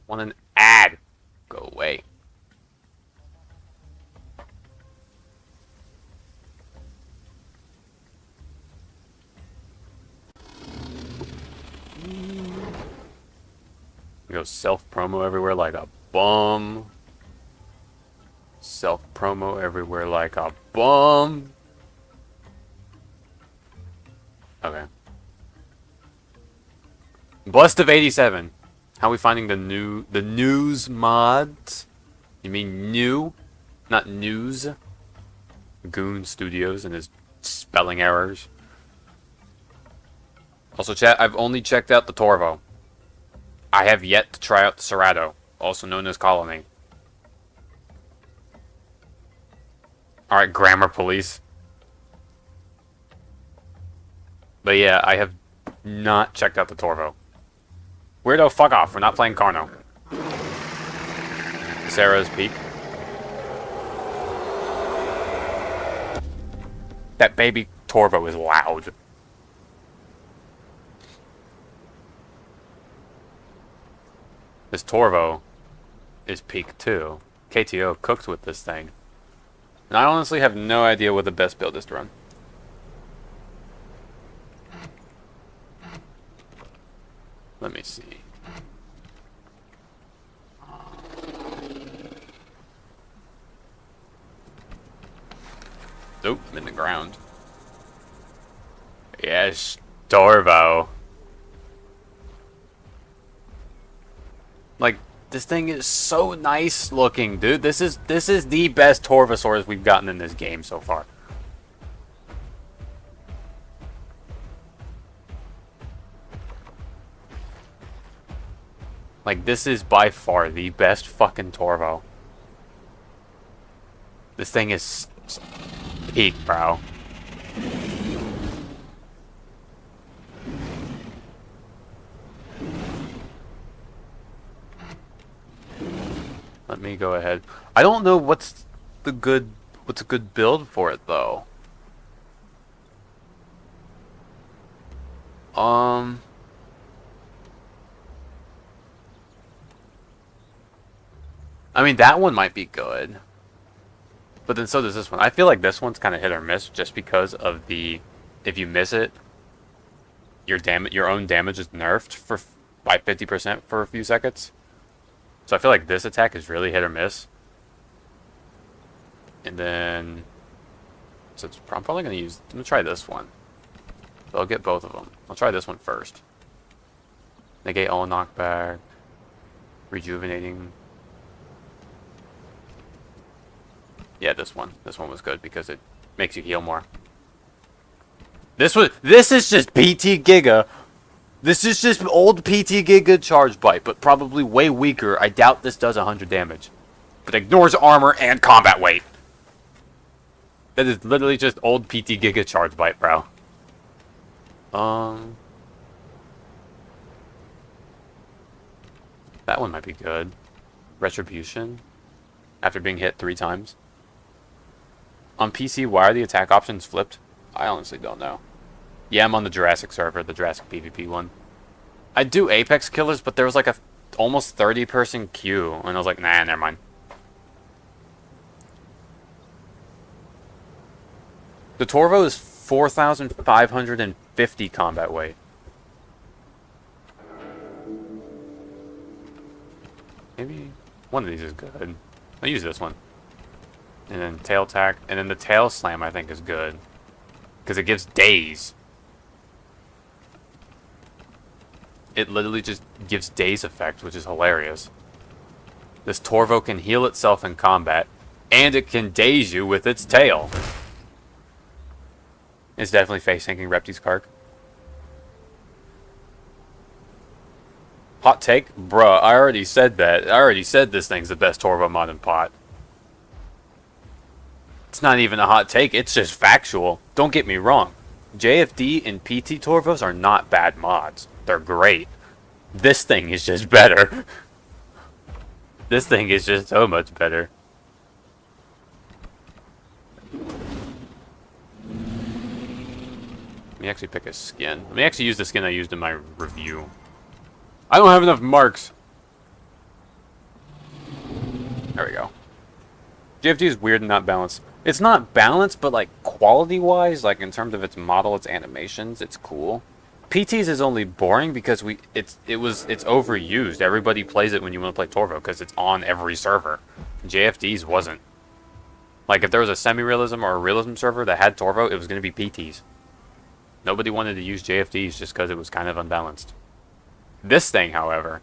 don't want an ad. Go away. Go self-promo everywhere like a bum. Self-promo everywhere like a bum. Okay. Blessed of 87. How are we finding the news mods? You mean new? Not news? Goon Studios and his spelling errors. Also, chat, I've only checked out the Torvo. I have yet to try out the Serato, also known as Colony. Alright, grammar police. But yeah, I have not checked out the Torvo. Weirdo, fuck off. We're not playing Carno. Sarah's Peak. That baby Torvo is loud. This Torvo is peak too. KTO cooked with this thing. And I honestly have no idea what the best build is to run. Let me see. Oop, I'm in the ground. Yes, Torvo. Like, this thing is so nice looking, dude. This is the best Torvosaurus we've gotten in this game so far. Like, this is by far the best fucking Torvo. This thing is peak, bro. Let me go ahead. I don't know what's a good build for it though. I mean, that one might be good. But then so does this one. I feel like this one's kind of hit or miss just because of the... If you miss it, your own damage is nerfed by 50% for a few seconds. So I feel like this attack is really hit or miss. And then... So I'm probably going to try this one. So I'll get both of them. I'll try this one first. Negate all knockback. Rejuvenating... Yeah, this one. This one was good because it makes you heal more. This is just PT Giga. This is just old PT Giga Charge Bite, but probably way weaker. I doubt this does 100 damage. But ignores armor and combat weight. That is literally just old PT Giga Charge Bite, bro. That one might be good. Retribution. After being hit 3 times. On PC, why are the attack options flipped? I honestly don't know. Yeah, I'm on the Jurassic server, the Jurassic PvP one. I do Apex Killers, but there was like a almost 30-person queue, and I was like, nah, never mind. The Torvo is 4,550 combat weight. Maybe one of these is good. I'll use this one. And then tail tack, and then the tail slam I think is good. Because it gives daze. It literally just gives daze effect, which is hilarious. This Torvo can heal itself in combat, and it can daze you with its tail. It's definitely face-tanking Repti's Kark. Hot take? Bruh, I already said that. I already said this thing's the best Torvo mod in pot. It's not even a hot take, it's just factual. Don't get me wrong. JFD and PT Torvos are not bad mods. They're great. This thing is just better. This thing is just so much better. Let me actually pick a skin. Let me actually use the skin I used in my review. I don't have enough marks. There we go. GFD is weird and not balanced. It's not balanced, but like quality-wise, like in terms of its model, its animations, it's cool. PT's is only boring because it's overused. Everybody plays it when you want to play Torvo because it's on every server. JFD's wasn't. Like if there was a semi-realism or a realism server that had Torvo, it was going to be PT's. Nobody wanted to use JFD's just because it was kind of unbalanced. This thing, however,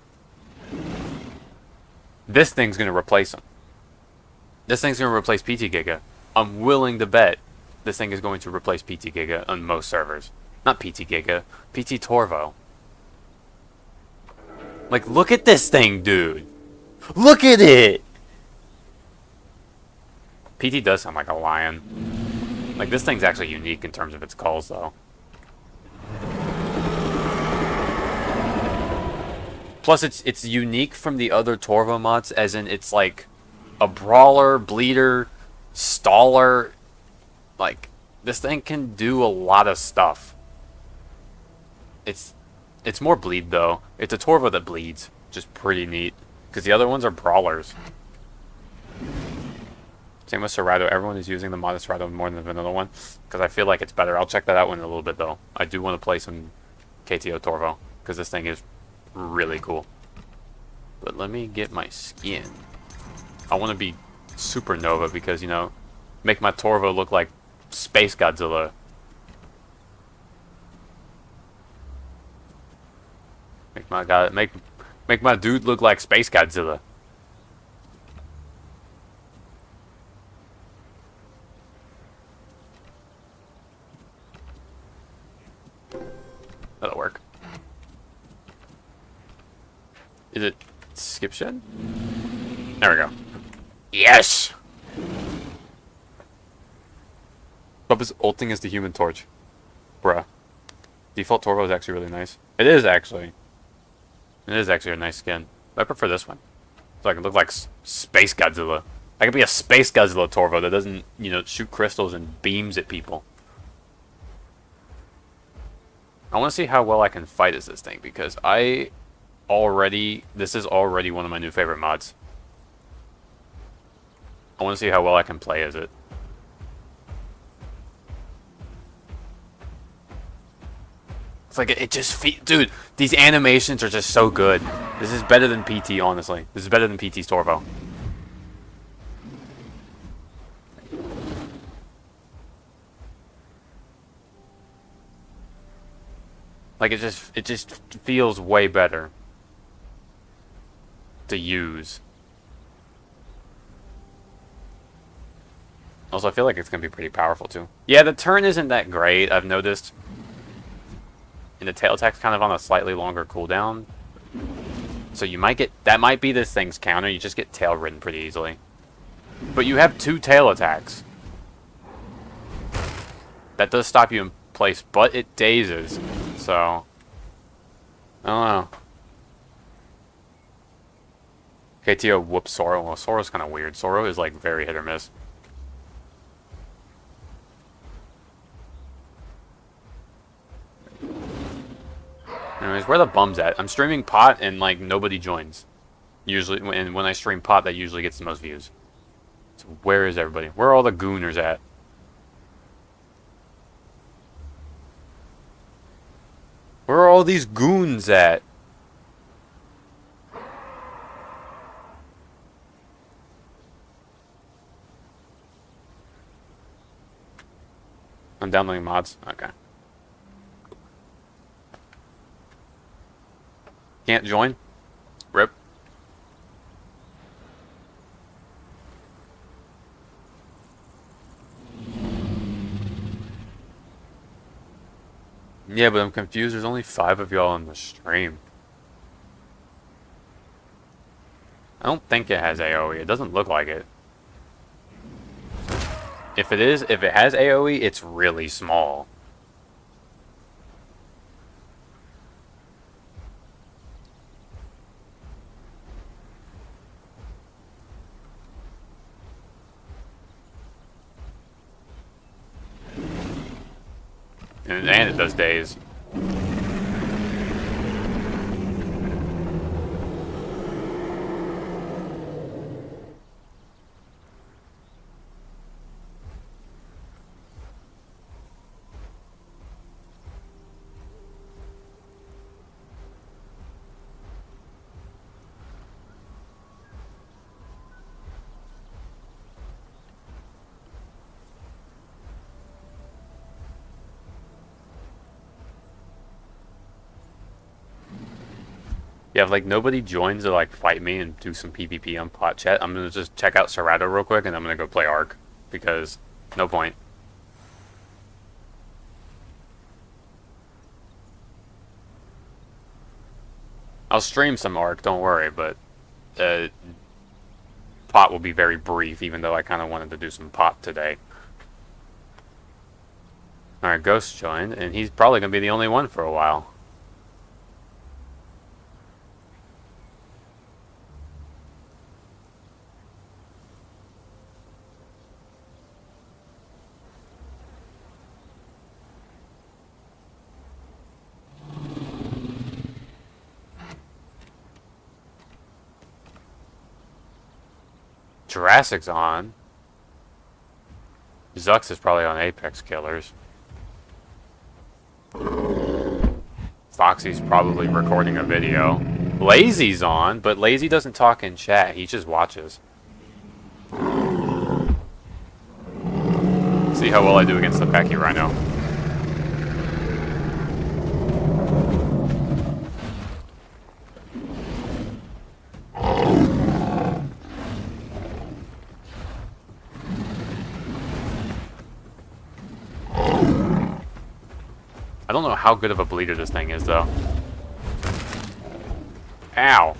this thing's going to replace them. This thing's going to replace PT Giga. I'm willing to bet this thing is going to replace PT Giga on most servers. Not PT Giga, PT Torvo. Like, look at this thing, dude. Look at it! PT does sound like a lion. Like, this thing's actually unique in terms of its calls, though. Plus, it's unique from the other Torvo mods, as in it's like a brawler, bleeder, staller. Like, this thing can do a lot of stuff. It's more bleed, though. It's a Torvo that bleeds, which is pretty neat. Because the other ones are brawlers. Same with Serato. Everyone is using the modded Serato more than the vanilla one. Because I feel like it's better. I'll check that out in a little bit, though. I do want to play some KTO Torvo. Because this thing is really cool. But let me get my skin. I want to be Supernova because, you know, make my Torvo look like Space Godzilla. Make my dude look like Space Godzilla. That'll work. Is it skip shed? There we go. Yes! Bubba's ulting is the Human Torch. Bruh. Default Torvo is actually really nice. It is actually. It is actually a nice skin. But I prefer this one. So I can look like Space Godzilla. I could be a Space Godzilla Torvo that doesn't, you know, shoot crystals and beams at people. I want to see how well I can fight as this thing, because this is already one of my new favorite mods. I want to see how well I can play as it. It's like, it just dude, these animations are just so good. This is better than PT, honestly. This is better than PT's Torvo. Like, it just feels way better to use. Also, I feel like it's going to be pretty powerful, too. Yeah, the turn isn't that great, I've noticed. And the tail attack's kind of on a slightly longer cooldown. So you might get... That might be this thing's counter. You just get tail ridden pretty easily. But you have 2 tail attacks. That does stop you in place, but it dazes. So... I don't know. KTO whoops Soro. Well, Soro's kind of weird. Soro is like very hit or miss. Anyways, where the bum's at? I'm streaming pot and like nobody joins. Usually, and when I stream pot, that usually gets the most views. So where is everybody? Where are all the gooners at? Where are all these goons at? I'm downloading mods. Okay. Can't join? Rip. Yeah, but I'm confused. There's only 5 of y'all on the stream. I don't think it has AoE. It doesn't look like it. If it has AoE, it's really small. And it does days. Yeah, if like nobody joins to like fight me and do some PvP on pot chat, I'm gonna just check out Serato real quick and I'm gonna go play Ark because no point. I'll stream some Ark, don't worry, but pot will be very brief, even though I kind of wanted to do some pot today. Alright, Ghost joined, and he's probably gonna be the only one for a while. Jurassic's on. Zux is probably on Apex Killers. Foxy's probably recording a video. Lazy's on, but Lazy doesn't talk in chat. He just watches. See how well I do against the Pecky Rhino. I don't know how good of a bleeder this thing is, though. Ow.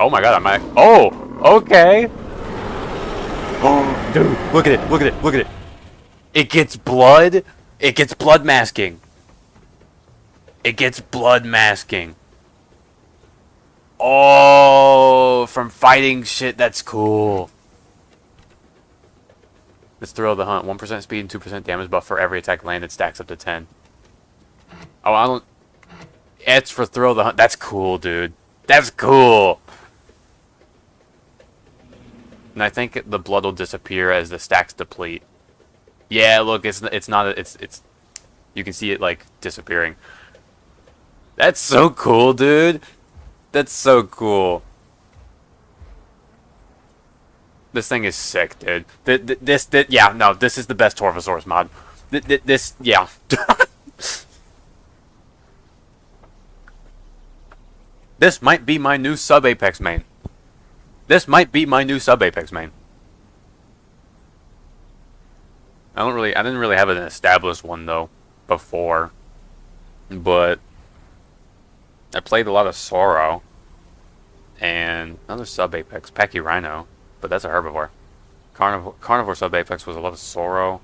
Oh my god, I might... Oh! Okay! Oh, dude, look at it, look at it, look at it! It gets blood! It gets blood masking! It gets blood masking. Oh, from fighting shit, that's cool. Let's thrill of the hunt. 1% speed and 2% damage buff for every attack landed stacks up to 10. Oh, I don't... It's for thrill of the hunt. That's cool, dude. That's cool. And I think the blood will disappear as the stacks deplete. Yeah, look, it's not... It's you can see it, like, disappearing. That's so cool, dude. That's so cool. This thing is sick, dude. Yeah, no, this is the best Torvosaurus mod. Yeah. This might be my new sub-Apex main. This might be my new sub-Apex main. I didn't really have an established one, though, before. But... I played a lot of Sorrow, and another sub-Apex, Pecky Rhino, but that's a herbivore. Carnivore sub-Apex was a lot of Sorrow.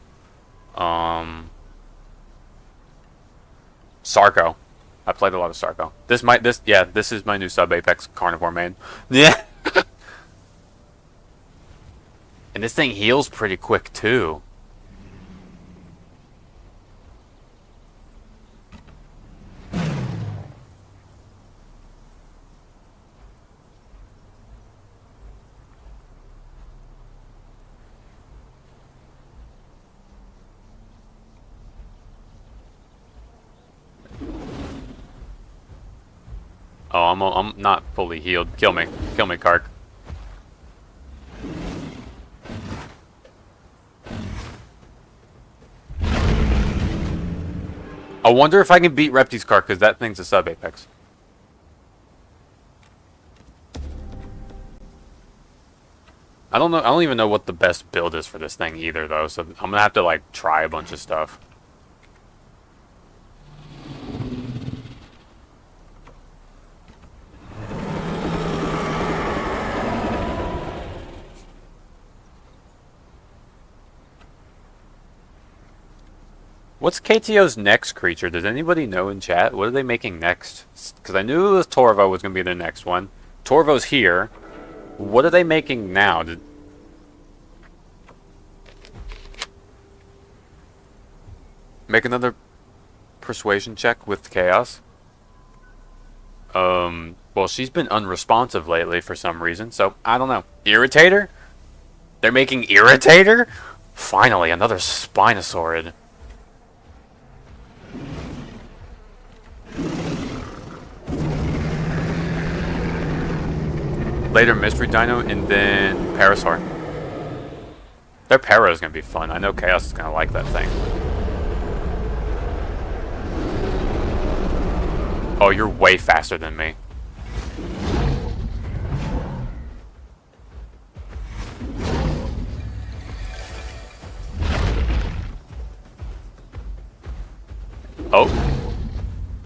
Sarco. I played a lot of Sarco. This is my new sub-Apex carnivore main. Yeah. And this thing heals pretty quick, too. Oh, I'm not fully healed. Kill me, Kark. I wonder if I can beat Repti's Kark because that thing's a sub-Apex. I don't know. I don't even know what the best build is for this thing either, though. So I'm gonna have to like try a bunch of stuff. What's KTO's next creature? Does anybody know in chat? What are they making next? Because I knew it was Torvo was going to be their next one. Torvo's here. What are they making now? Make another persuasion check with Khaos. Well, she's been unresponsive lately for some reason, so I don't know. Irritator? They're making Irritator? Finally, another Spinosaurid. Later Mystery Dino, and then Parasaur. Their Para is going to be fun. I know Khaos is going to like that thing. Oh, you're way faster than me. Oh.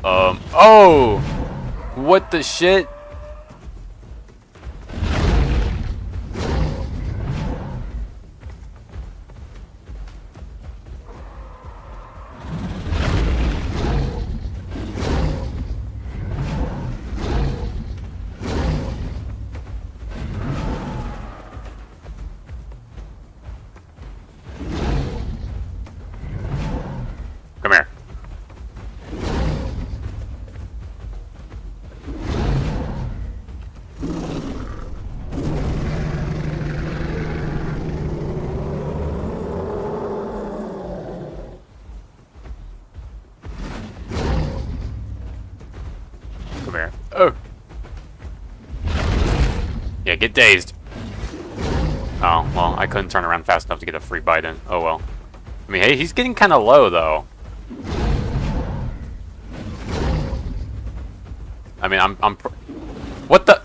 Oh! What the shit? Come here. Come here. Oh. Yeah, get dazed. Oh, well, I couldn't turn around fast enough to get a free bite in. Oh, well. I mean, hey, he's getting kind of low, though. I mean, what the?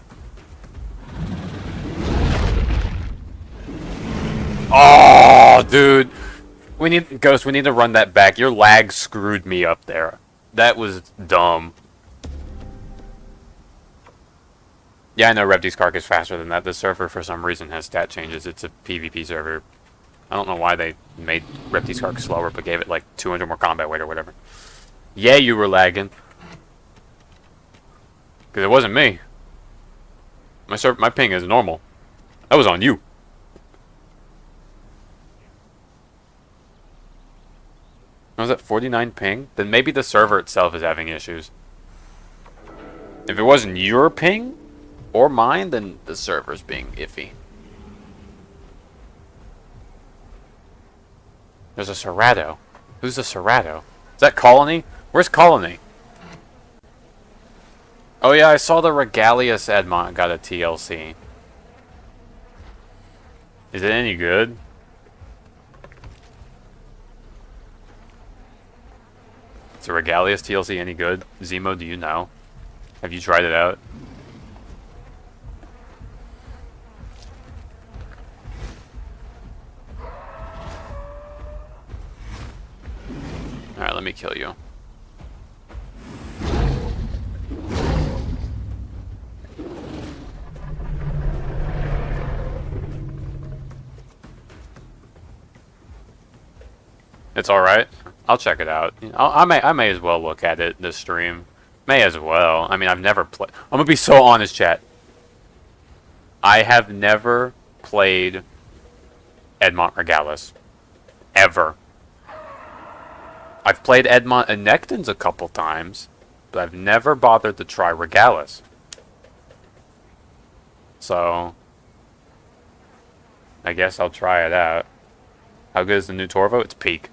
Oh, dude. We need, Ghost, we need to run that back. Your lag screwed me up there. That was dumb. Yeah, I know RepDescark is faster than that. This server, for some reason, has stat changes. It's a PvP server. I don't know why they made RepDescark slower, but gave it like 200 more combat weight or whatever. Yeah, you were lagging. Because it wasn't me. My ping is normal. That was on you. Was that 49 ping? Then maybe the server itself is having issues. If it wasn't your ping or mine, then the server's being iffy. There's a Serrato. Who's a Serrato? Is that Colony? Where's Colony? Oh yeah, I saw the Regalius Edmont got a TLC. Is it any good? Is the Regalius TLC any good? Zemo, do you know? Have you tried it out? Alright, let me kill you. It's alright. I'll check it out. I may as well look at it this stream. May as well. I mean, I've never played. I'm gonna be so honest, chat. I have never played Edmont Regalis. Ever. I've played Edmont and Nectins a couple times, but I've never bothered to try Regalis. So, I guess I'll try it out. How good is the new Torvo? It's peak.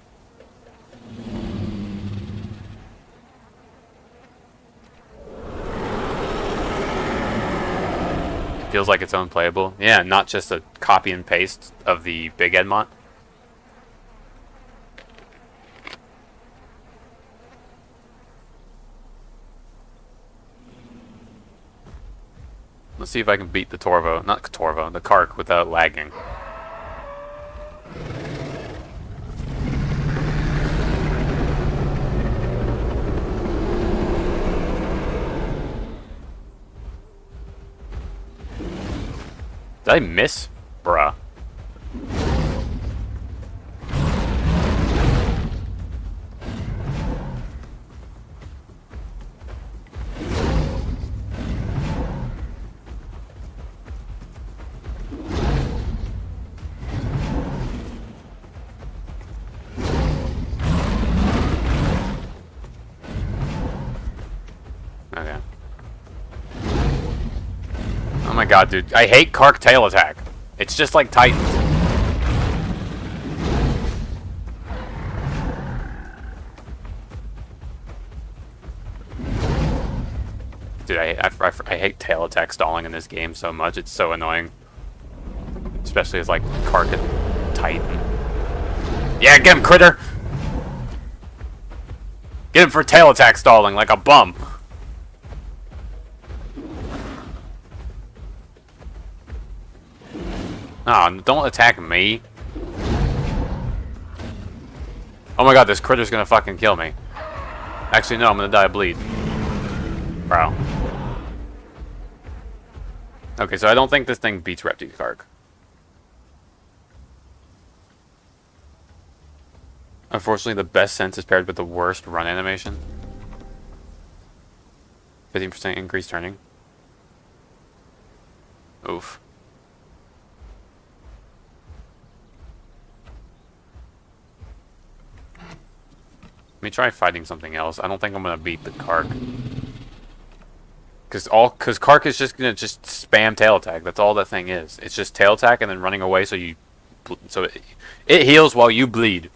Feels like it's unplayable. Yeah, not just a copy and paste of the big Edmont. Let's see if I can beat the Torvo. Not Torvo, the Kark without lagging. Did I miss? Bruh. Okay. Oh my god, dude. I hate Kark tail attack. It's just like Titans. Dude, I hate tail attack stalling in this game so much. It's so annoying. Especially as, like, Kark and Titan. Yeah, get him, critter! Get him for tail attack stalling like a bum. Oh, don't attack me. Oh my god, this critter's gonna fucking kill me. Actually, no, I'm gonna die of bleed. Bro. Okay, so I don't think this thing beats Repti Kark. Unfortunately, the best sense is paired with the worst run animation. 15% increase turning. Oof. Let me try fighting something else. I don't think I'm gonna beat the Kark. Cause Kark is just gonna spam tail attack. That's all that thing is. It's just tail attack and then running away so it heals while you bleed.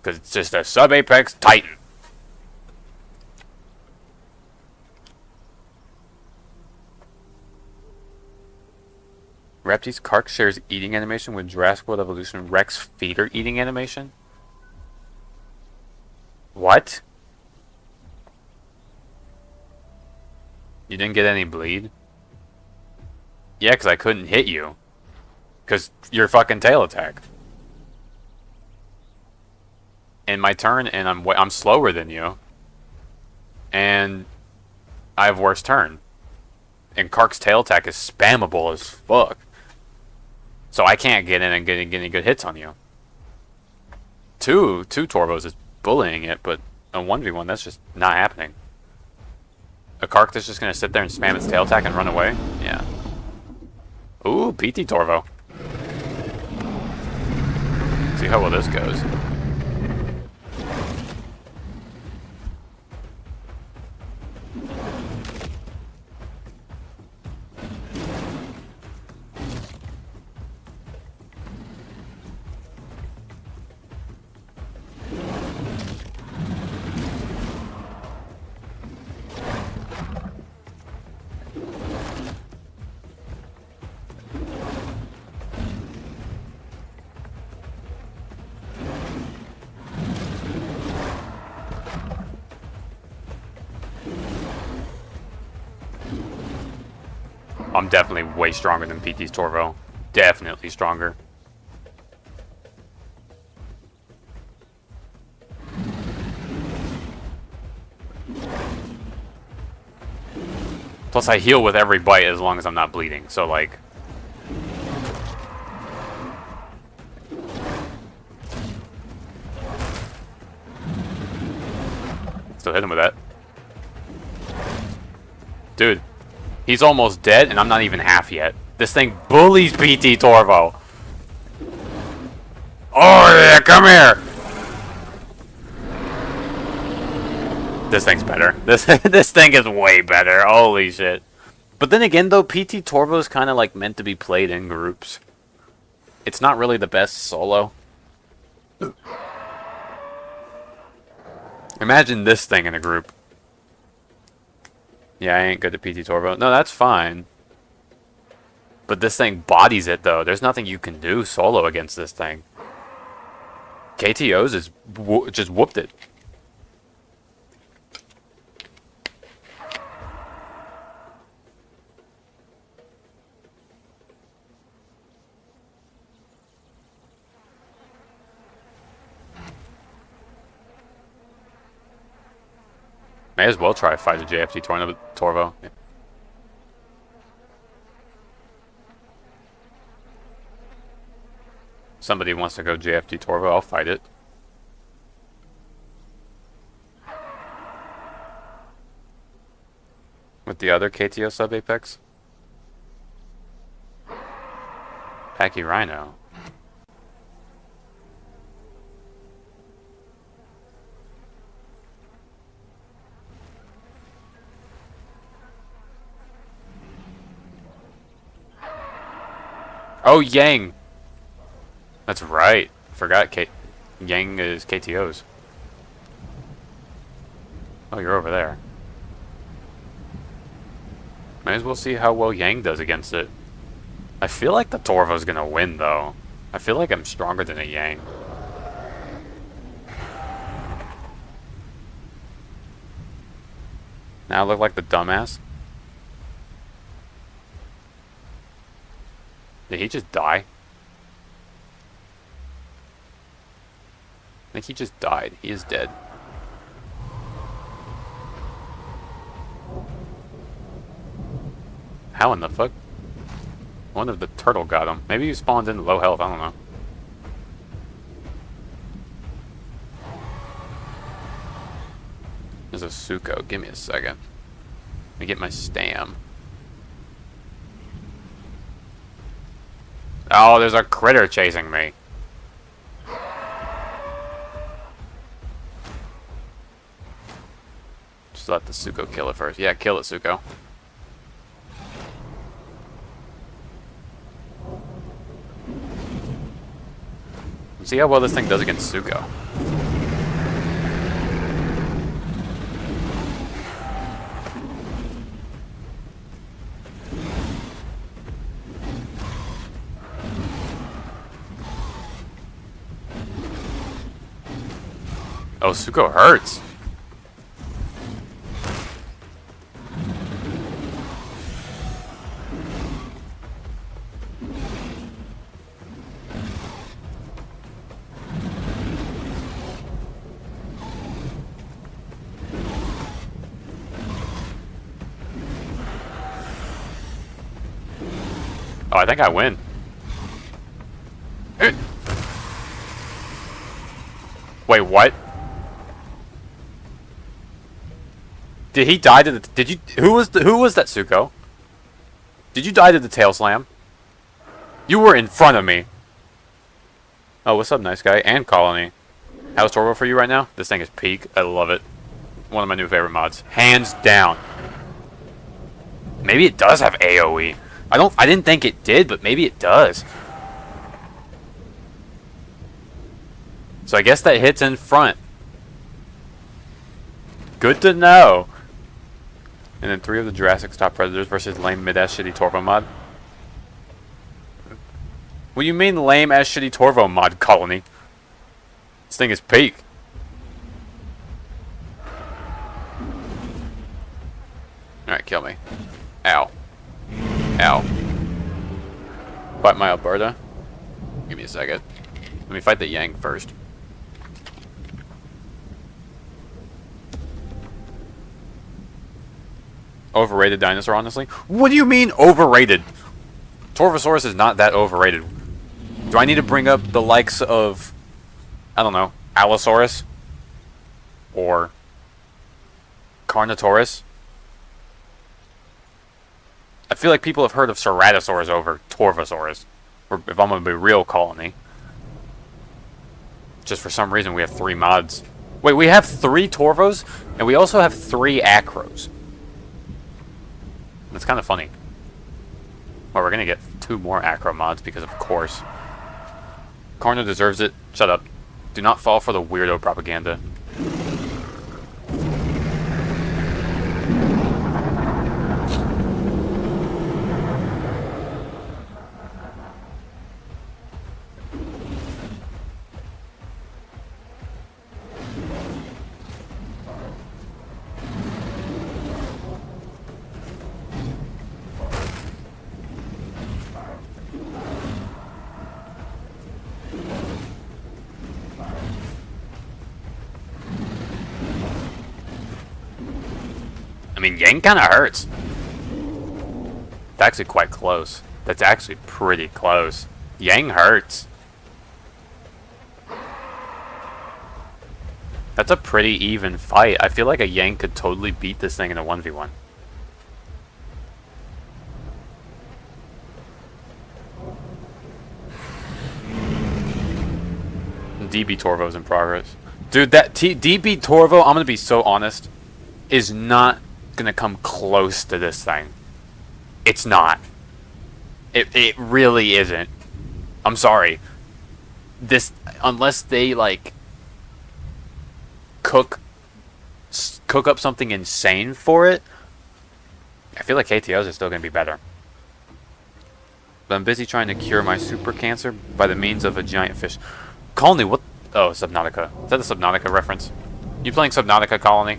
Cause it's just a sub-apex Titan. Repti's Kark shares eating animation with Jurassic World Evolution Rex feeder eating animation? What? You didn't get any bleed? Yeah, because I couldn't hit you. Because you're fucking tail attack. In my turn, and I'm slower than you. And I have worse turn. And Kark's tail attack is spammable as fuck. So I can't get in and get any good hits on you. Two Torvos is bullying it, but a 1v1, that's just not happening. A Kark that's just gonna sit there and spam its tail attack and run away? Yeah. Ooh, PT Torvo. See how well this goes. I'm definitely way stronger than PT's Torvo. Definitely stronger. Plus I heal with every bite as long as I'm not bleeding, so like... Still hit him with that. Dude. He's almost dead, and I'm not even half yet. This thing bullies PT Torvo. Oh yeah, come here. This thing's better. This thing is way better. Holy shit. But then again, though, PT Torvo is kind of like meant to be played in groups. It's not really the best solo. Imagine this thing in a group. Yeah, I ain't good at PT Torvo. No, that's fine. But this thing bodies it, though. There's nothing you can do solo against this thing. KTOs is just whooped it. May as well try to fight a JFT Torvo. Yeah. Somebody wants to go JFT Torvo, I'll fight it. With the other KTO sub-apex? Packy Rhino. Oh, Yang! That's right. Forgot Yang is KTOs. Oh, you're over there. Might as well see how well Yang does against it. I feel like the Torvo's gonna win, though. I feel like I'm stronger than a Yang. Now I look like the dumbass. Did he just die? I think he just died. He is dead. How in the fuck? I wonder if the turtle got him. Maybe he spawned in low health. I don't know. There's a Suko. Give me a second. Let me get my stam. Oh, there's a critter chasing me. Just let the Suko kill it first. Yeah, kill it, Suko. See how well this thing does against Suko. Oh, Suko hurts. Oh, I think I win. Wait, what? Did he die to the? Did you? Who was that Suko? Did you die to the tail slam? You were in front of me. Oh, what's up, nice guy and colony? How's Torvo for you right now? This thing is peak. I love it. One of my new favorite mods, hands down. Maybe it does have AOE. I didn't think it did, but maybe it does. So I guess that hits in front. Good to know. And then 3 of the Jurassic top predators versus lame mid-ass shitty Torvo mod. What do you mean lame ass shitty Torvo mod, colony? This thing is peak. Alright, kill me. Ow. Ow. Bite my Alberta. Give me a second. Let me fight the Yang first. Overrated dinosaur, honestly? What do you mean overrated? Torvosaurus is not that overrated. Do I need to bring up the likes of, I don't know, Allosaurus? Or Carnotaurus? I feel like people have heard of Ceratosaurus over Torvosaurus. Or if I'm going to be real, colony. Just for some reason we have 3 mods. Wait, we have 3 Torvos, and we also have 3 Acros. That's kind of funny. Well, we're going to get 2 more Acro mods because, of course. Carno deserves it. Shut up. Do not fall for the weirdo propaganda. I mean, Yang kind of hurts. It's actually quite close. That's actually pretty close. Yang hurts. That's a pretty even fight. I feel like a Yang could totally beat this thing in a 1v1. DB Torvo's in progress. Dude, that DB Torvo, I'm going to be so honest, is not gonna come close to this thing. It's not. It really isn't. I'm sorry. This, unless they like cook up something insane for it, I feel like KTOs are still going to be better. But I'm busy trying to cure my super cancer by the means of a giant fish. Colony, what? Oh, Subnautica. Is that a Subnautica reference? You playing Subnautica, Colony?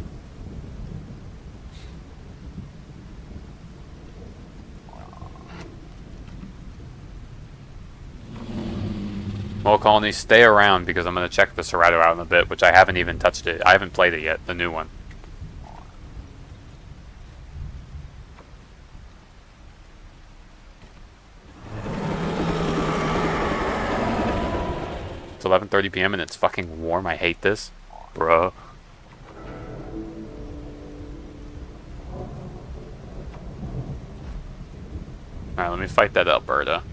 Well, Colony, stay around because I'm going to check the Serato out in a bit, which I haven't even touched it. I haven't played it yet, the new one. It's 11:30 p.m. and it's fucking warm. I hate this. Bruh. Alright, let me fight that Alberta.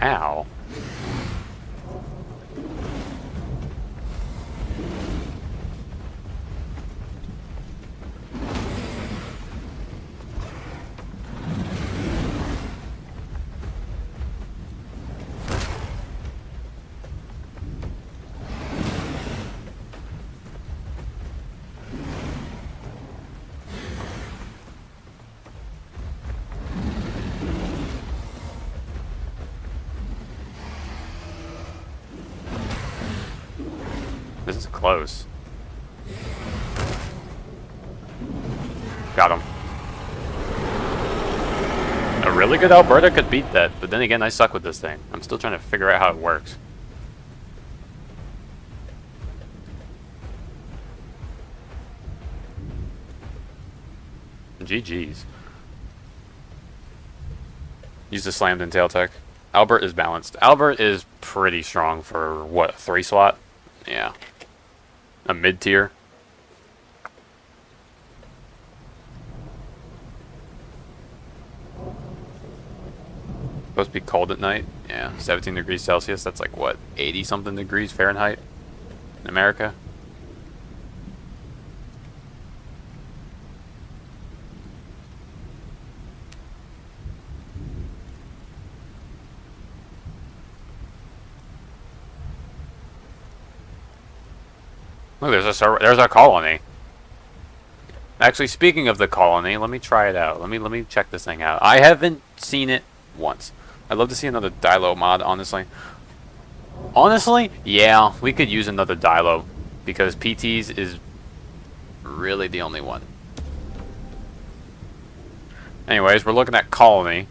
Ow. This is close. Got him. A really good Alberta could beat that, but then again, I suck with this thing. I'm still trying to figure out how it works. GG's. Use the slammed in tail tech. Albert is balanced. Albert is pretty strong for, what, 3 slot? Yeah. A mid-tier. Supposed to be cold at night. Yeah, 17 degrees Celsius. That's like, what, 80-something degrees Fahrenheit in America? Look, there's our colony. Actually, speaking of the colony, let me try it out. Let me check this thing out. I haven't seen it once. I'd love to see another Dilo mod, honestly. Honestly, yeah, we could use another Dilo because PT's is really the only one. Anyways, we're looking at colony.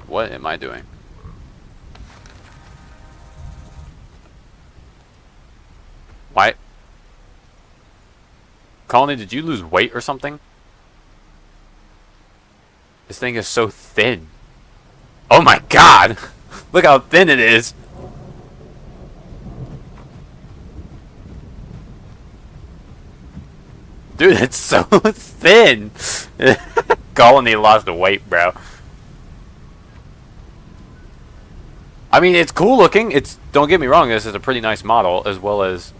What am I doing? Why? Colony, did you lose weight or something? This thing is so thin. Oh my god! Look how thin it is! Dude, it's so thin! Colony lost the weight, bro. I mean, it's cool looking. Don't get me wrong, this is a pretty nice model, as well as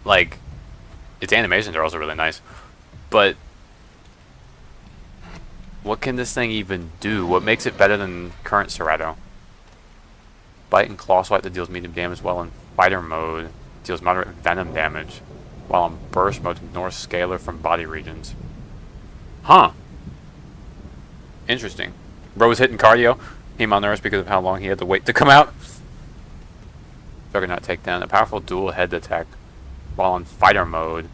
like, its animations are also really nice, but what can this thing even do? What makes it better than current Serato? Bite and claw swipe that deals medium damage, while in fighter mode deals moderate venom damage, while in burst mode ignores scalar from body regions. Huh. Interesting. Bro was hitting cardio. He malnourished because of how long he had to wait to come out. Juggernaut takedown. A powerful dual head attack. While in fighter mode,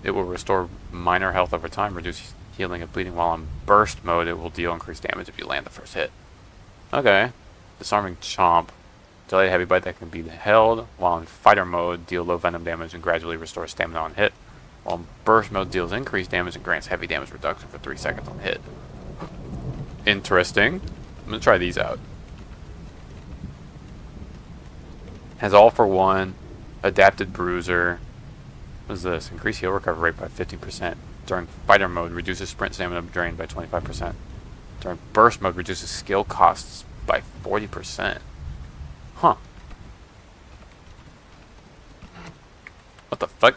it will restore minor health over time, reduce healing and bleeding. While in burst mode, it will deal increased damage if you land the first hit. Okay. Disarming chomp. Delayed heavy bite that can be held. While in fighter mode, deal low venom damage and gradually restore stamina on hit. While in burst mode, deals increased damage and grants heavy damage reduction for 3 seconds on hit. Interesting. I'm gonna try these out. Has all for one, adapted bruiser, What is this? Increase heal recovery rate by 15%. During fighter mode, reduces sprint stamina drain by 25%. During burst mode, reduces skill costs by 40%. Huh. What the fuck?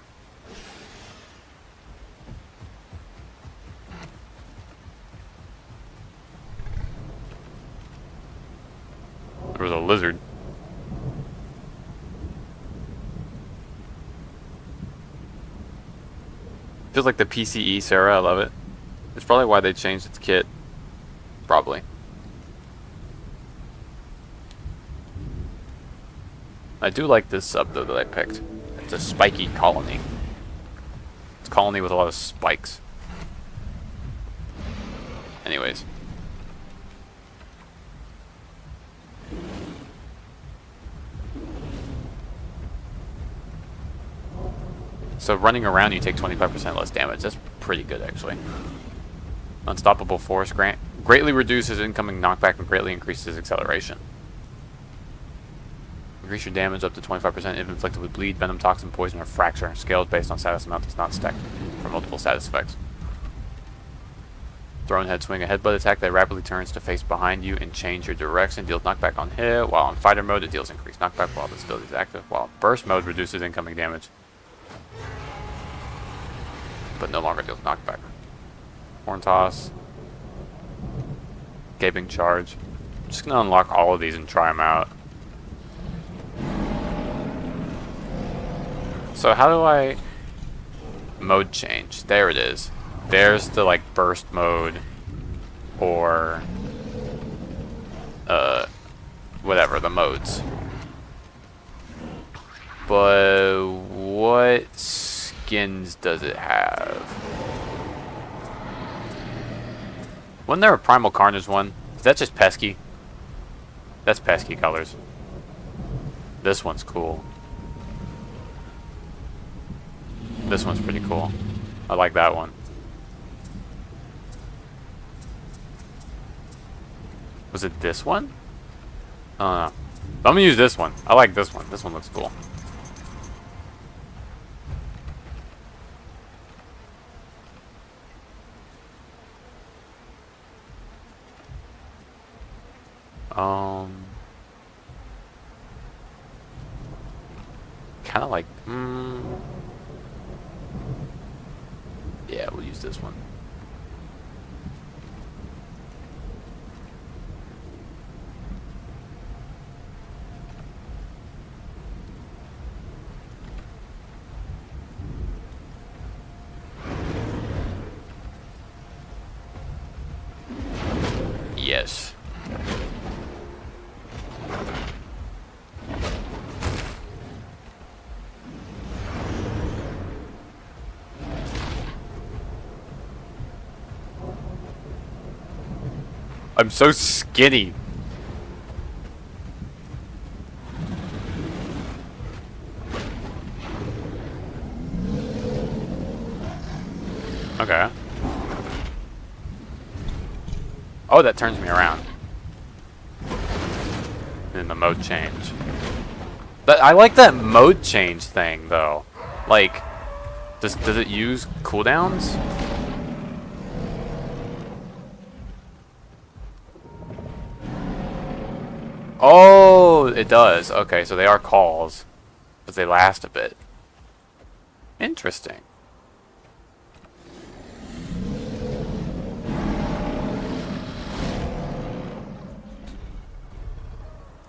There was a lizard. Feels like the PCE Sarah, I love it. It's probably why they changed its kit. Probably. I do like this sub though that I picked. It's a spiky colony. It's a colony with a lot of spikes. Anyways. So running around you take 25% less damage. That's pretty good actually. Unstoppable Force greatly reduces incoming knockback and greatly increases acceleration. Increase your damage up to 25% if inflicted with bleed, venom, toxin, poison, or fracture. Scaled based on status amount does not stack for multiple status effects. Thrown head swing, a headbutt attack that rapidly turns to face behind you and change your direction. Deals knockback on hit. While in fighter mode, it deals increased knockback while this ability is active. While in burst mode, reduces incoming damage, but no longer deals knockback. Horn toss. Gaping charge. I'm just gonna unlock all of these and try them out. So how do I mode change? There it is. There's the like burst mode or whatever the modes. But what skins does it have? Wasn't there a Primal Carnage one? Is that just pesky? That's pesky colors. This one's cool. This one's pretty cool. I like that one. Was it this one? I'm gonna use this one. I like this one. This one looks cool. Kind of like, yeah, we'll use this one. Yes. I'm so skinny. Okay. Oh, that turns me around. In the mode change. But I like that mode change thing though. Like, does it use cooldowns? Oh, it does. Okay, so they are calls, but they last a bit. Interesting.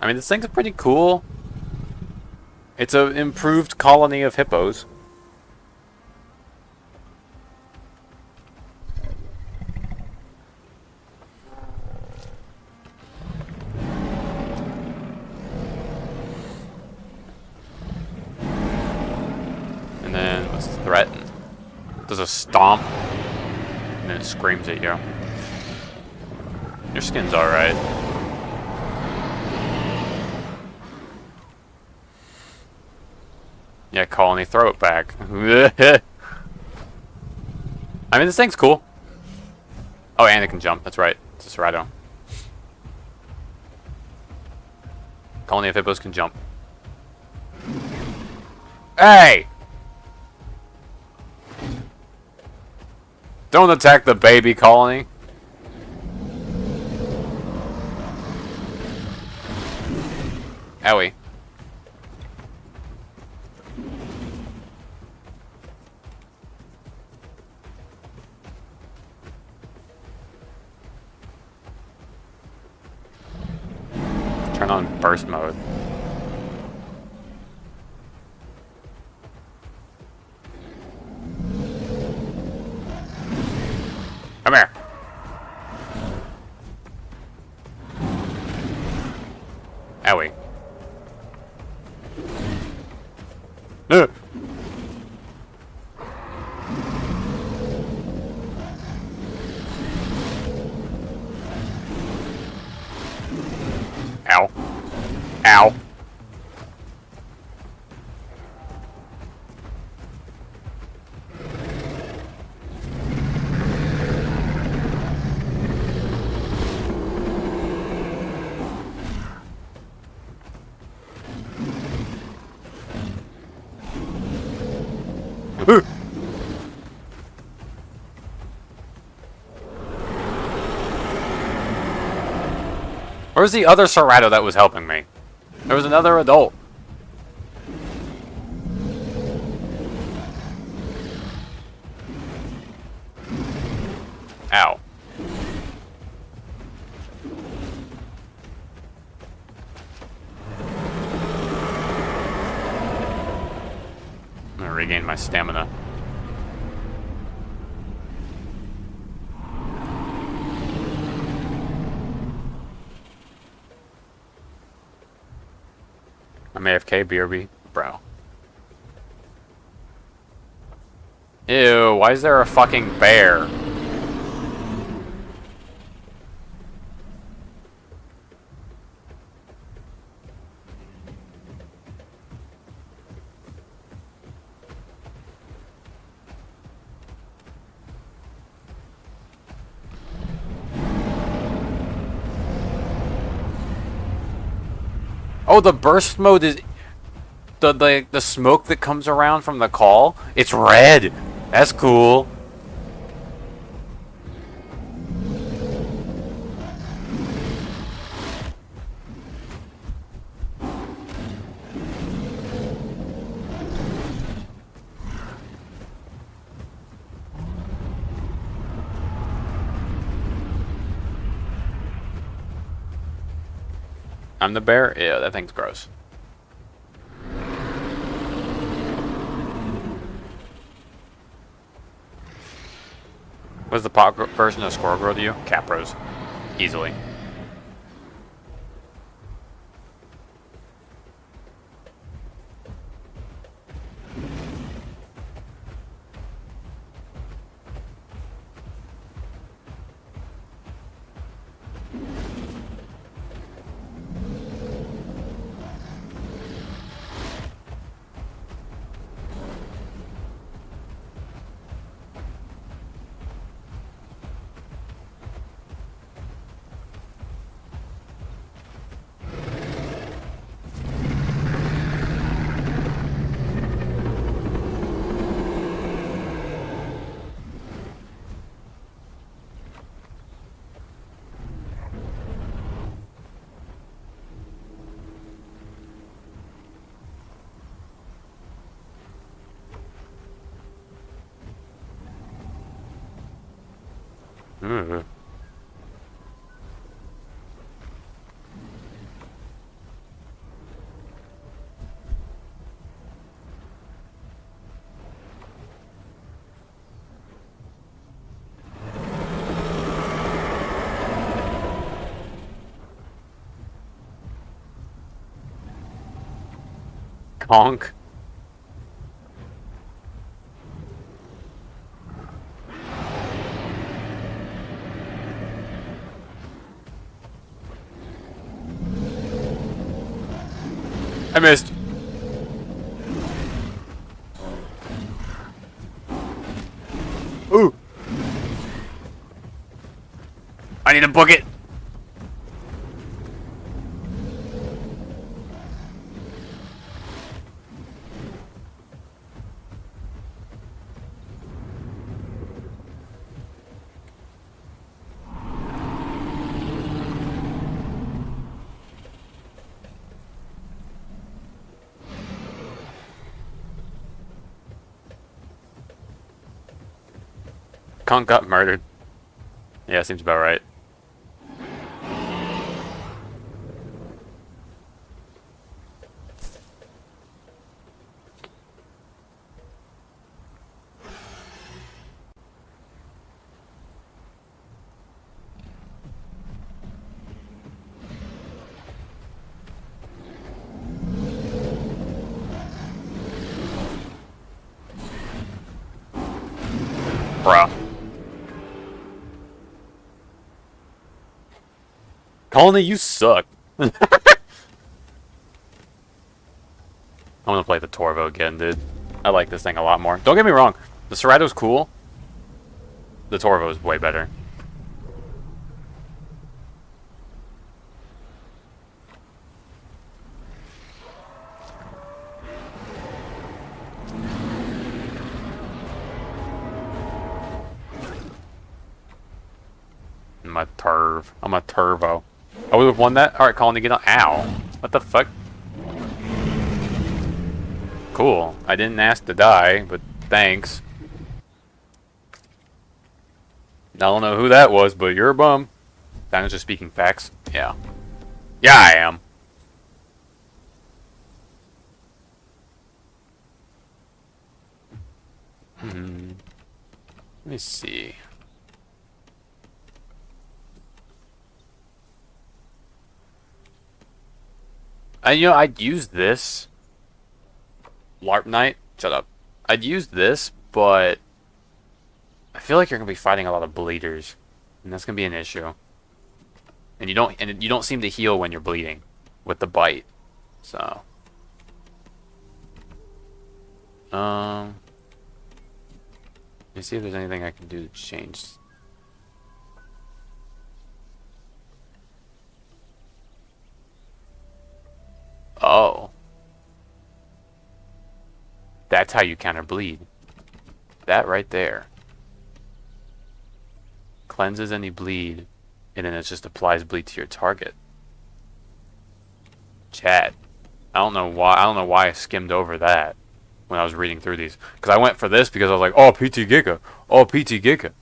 I mean, this thing's pretty cool. It's an improved colony of hippos. And then, what's threaten? Does a stomp, and then it screams at you. Your skin's alright. Yeah, colony, throw it back. I mean, this thing's cool. Oh, and it can jump. That's right. It's a Cerrado. Colony of hippos can jump. Hey! Don't attack the baby colony. Owie. Turn on burst mode. Come here. Owie. Ow. Ow. Where's the other Serato that was helping me? There was another adult. Ow. I'm gonna regain my stamina. I'm AFK, BRB, bro. Ew, why is there a fucking bear? Oh, the burst mode is the smoke that comes around from the call. It's red. That's cool. I'm the bear? Yeah, that thing's gross. What's the pop version of Squirrel Girl to you? Capros. Easily. Mm-hmm. Conk. I missed. Ooh. I need to book it. skunk got murdered. Yeah, seems about right. Bruh. Colony, you suck. I'm gonna play the Torvo again, dude. I like this thing a lot more. Don't get me wrong. The Cerato's cool. The Torvo is way better. I'm a turvo. I would have won that. All right, Colony, get on. Ow! What the fuck? Cool. I didn't ask to die, but thanks. I don't know who that was, but you're a bum. That was just speaking facts. Yeah. Yeah, I am. Let me see. You know, I'd use this. LARP night? Shut up. I'd use this, but I feel like you're gonna be fighting a lot of bleeders, and that's gonna be an issue. And you don't seem to heal when you're bleeding with the bite. So, let me see if there's anything I can do to change. Oh. That's how you counter bleed. That right there. Cleanses any bleed, and then it just applies bleed to your target. Chat. I don't know why I skimmed over that when I was reading through these. Because I went for this because I was like, oh, PT Giga. Oh, PT Giga.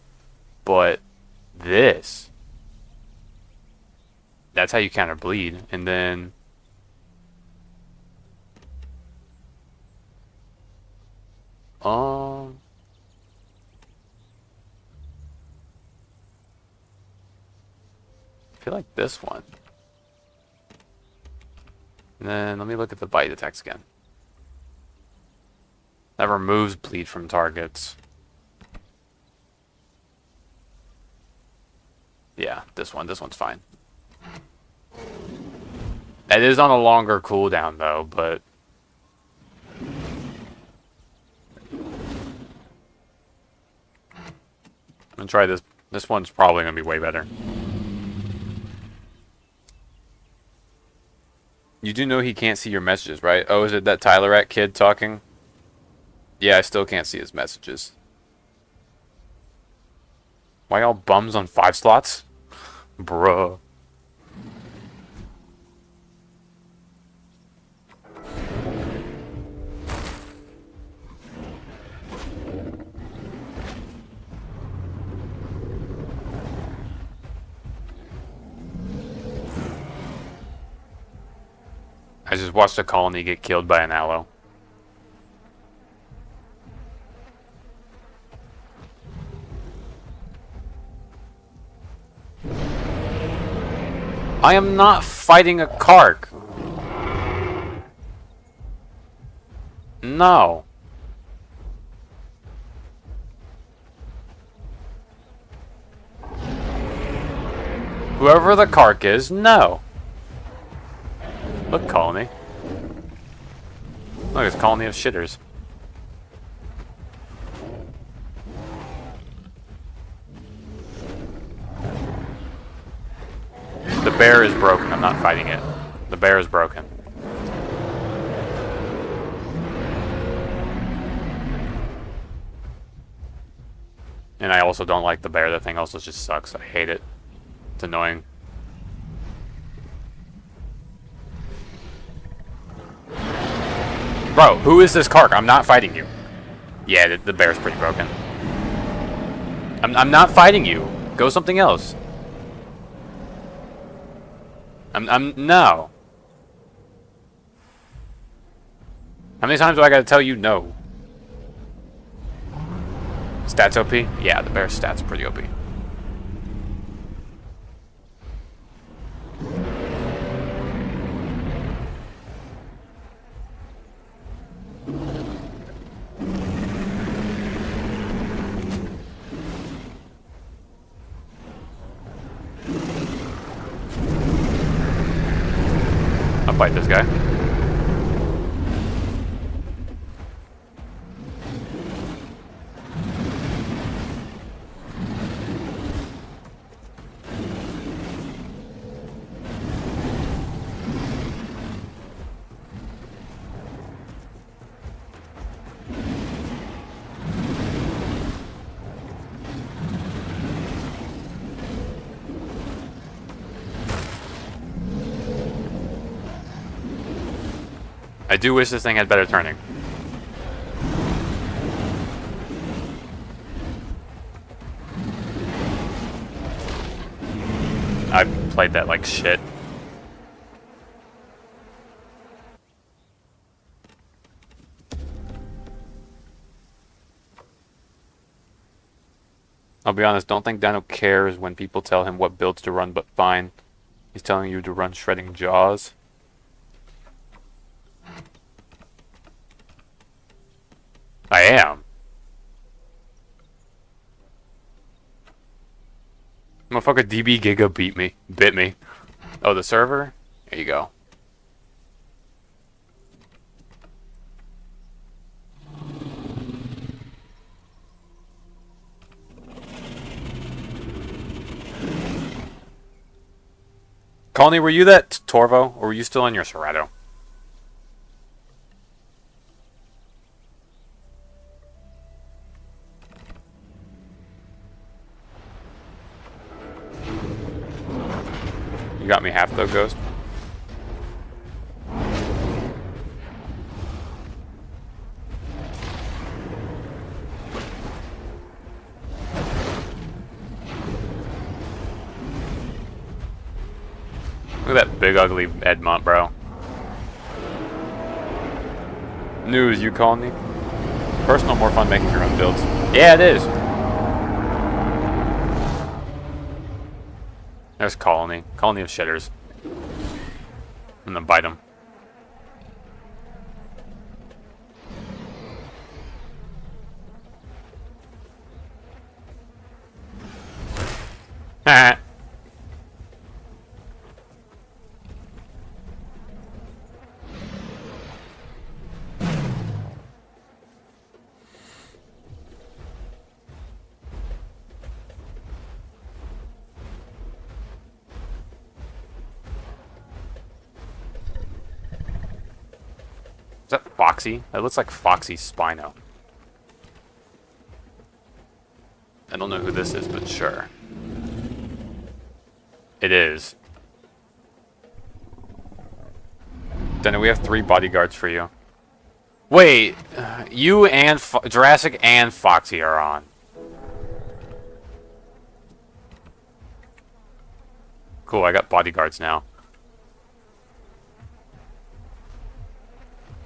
But this. That's how you counter bleed. And then I feel like this one. And then let me look at the bite attacks again. That removes bleed from targets. Yeah, this one's fine. It is on a longer cooldown though, but I'm gonna try this. This one's probably gonna be way better. You do know he can't see your messages, right? Oh, is it that Tyler kid talking? Yeah, I still can't see his messages. Why y'all bums on 5 slots? Bruh. I just watched a colony get killed by an aloe. I am not fighting a Kark. No. Whoever the Kark is, no. Look, colony. Look, it's a colony of shitters. The bear is broken. I'm not fighting it. The bear is broken. And I also don't like the bear. That thing also just sucks. I hate it. It's annoying. Bro, who is this Kark? I'm not fighting you. Yeah, the bear's pretty broken. I'm not fighting you. Go something else. No. How many times do I gotta tell you no? Stats OP? Yeah, the bear's stats are pretty OP. I'll fight this guy. I do wish this thing had better turning. I played that like shit. I'll be honest, don't think Dino cares when people tell him what builds to run, but fine. He's telling you to run Shredding Jaws. I am. Motherfucker DB Giga bit me. Oh, the server? There you go. Colony, were you that Torvo, or were you still in your Serato? You got me half though, Ghost. Look at that big ugly Edmont, bro. News, you calling me? Personal, more fun making your own builds. Yeah, it is. There's Colony. Colony of shitters. I'm gonna bite him. Ha! Is that Foxy? That looks like Foxy Spino. I don't know who this is, but sure. It is. Denny, we have 3 bodyguards for you. Wait, you and Jurassic and Foxy are on. Cool, I got bodyguards now.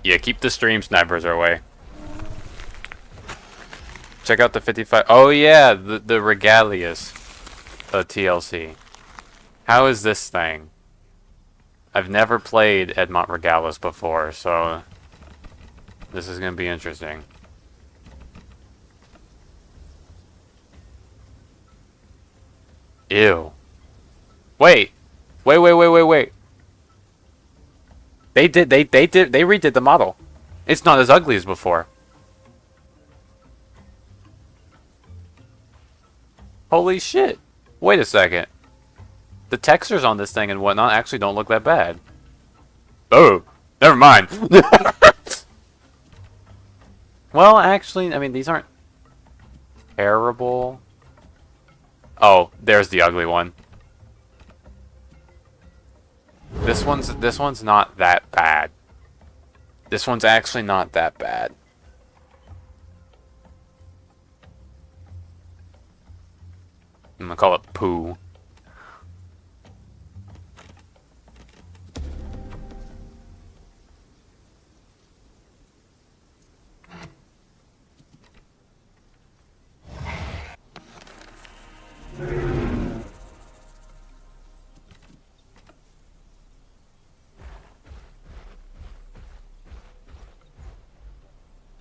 Yeah, keep the stream snipers our way. Check out the 55. Oh yeah, the Regalius TLC. How is this thing? I've never played Edmont Regalis before, so this is gonna be interesting. Ew. Wait. Wait. They redid the model. It's not as ugly as before. Holy shit. Wait a second. The textures on this thing and whatnot actually don't look that bad. Oh, never mind. Well, actually, I mean, these aren't terrible. Oh, there's the ugly one. This one's not that bad. This one's actually not that bad. I'm gonna call it poo.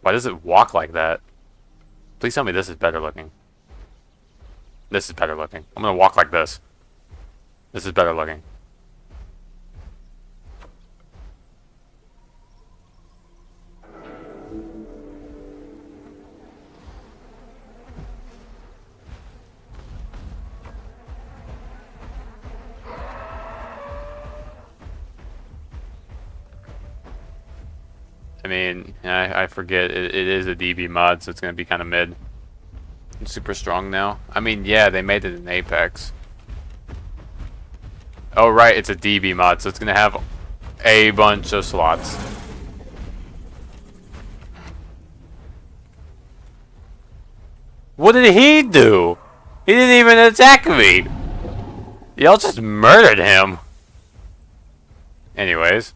Why does it walk like that? Please tell me this is better looking. This is better looking. I'm gonna walk like this. This is better looking. I mean, I forget, it is a DB mod, so it's going to be kind of mid. It's super strong now. I mean, yeah, they made it in Apex. Oh, right, it's a DB mod, so it's going to have a bunch of slots. What did he do? He didn't even attack me! Y'all just murdered him. Anyways.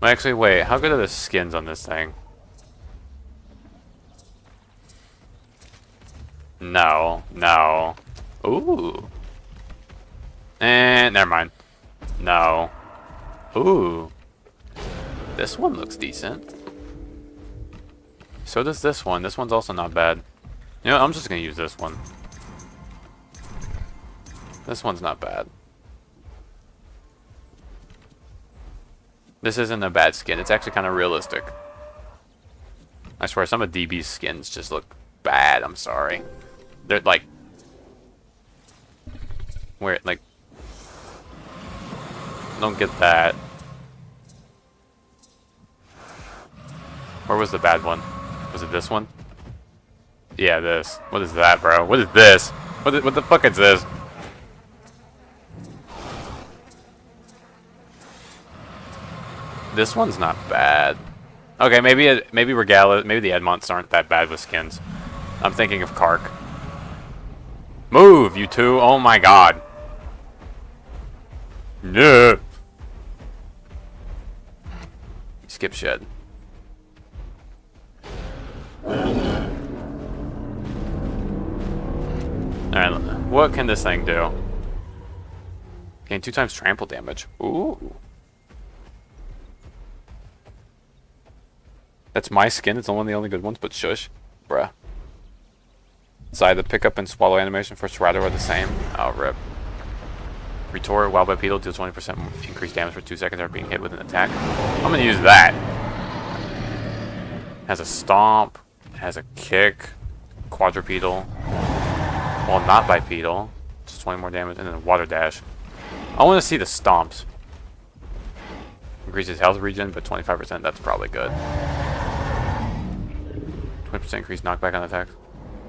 Actually, wait, how good are the skins on this thing? No, no. Ooh. And never mind. No. Ooh. This one looks decent. So does this one. This one's also not bad. You know, I'm just gonna use this one. This one's not bad. This isn't a bad skin. It's actually kind of realistic. I swear, some of DB's skins just look bad. I'm sorry. They're like... Where, like... Don't get that. Where was the bad one? Was it this one? Yeah, this. What is that, bro? What is this? What the fuck is this? This one's not bad. Okay, maybe Regala, maybe the Edmonts aren't that bad with skins. I'm thinking of Kark. Move, you two! Oh my god! No. Skip shed. Alright, what can this thing do? Gain 2 times trample damage. Ooh. That's my skin. It's one of the only good ones, but shush. Bruh. Side, the pickup and swallow animation for Serrato are the same. Oh, rip. Retort, while bipedal, deals 20% increased damage for 2 seconds after being hit with an attack. I'm gonna use that. Has a stomp. Has a kick. Quadrupedal. Well, not bipedal. Just 20 more damage. And then a water dash. I want to see the stomps. Increases health regen, but 25%. That's probably good. 20% increased knockback on attacks.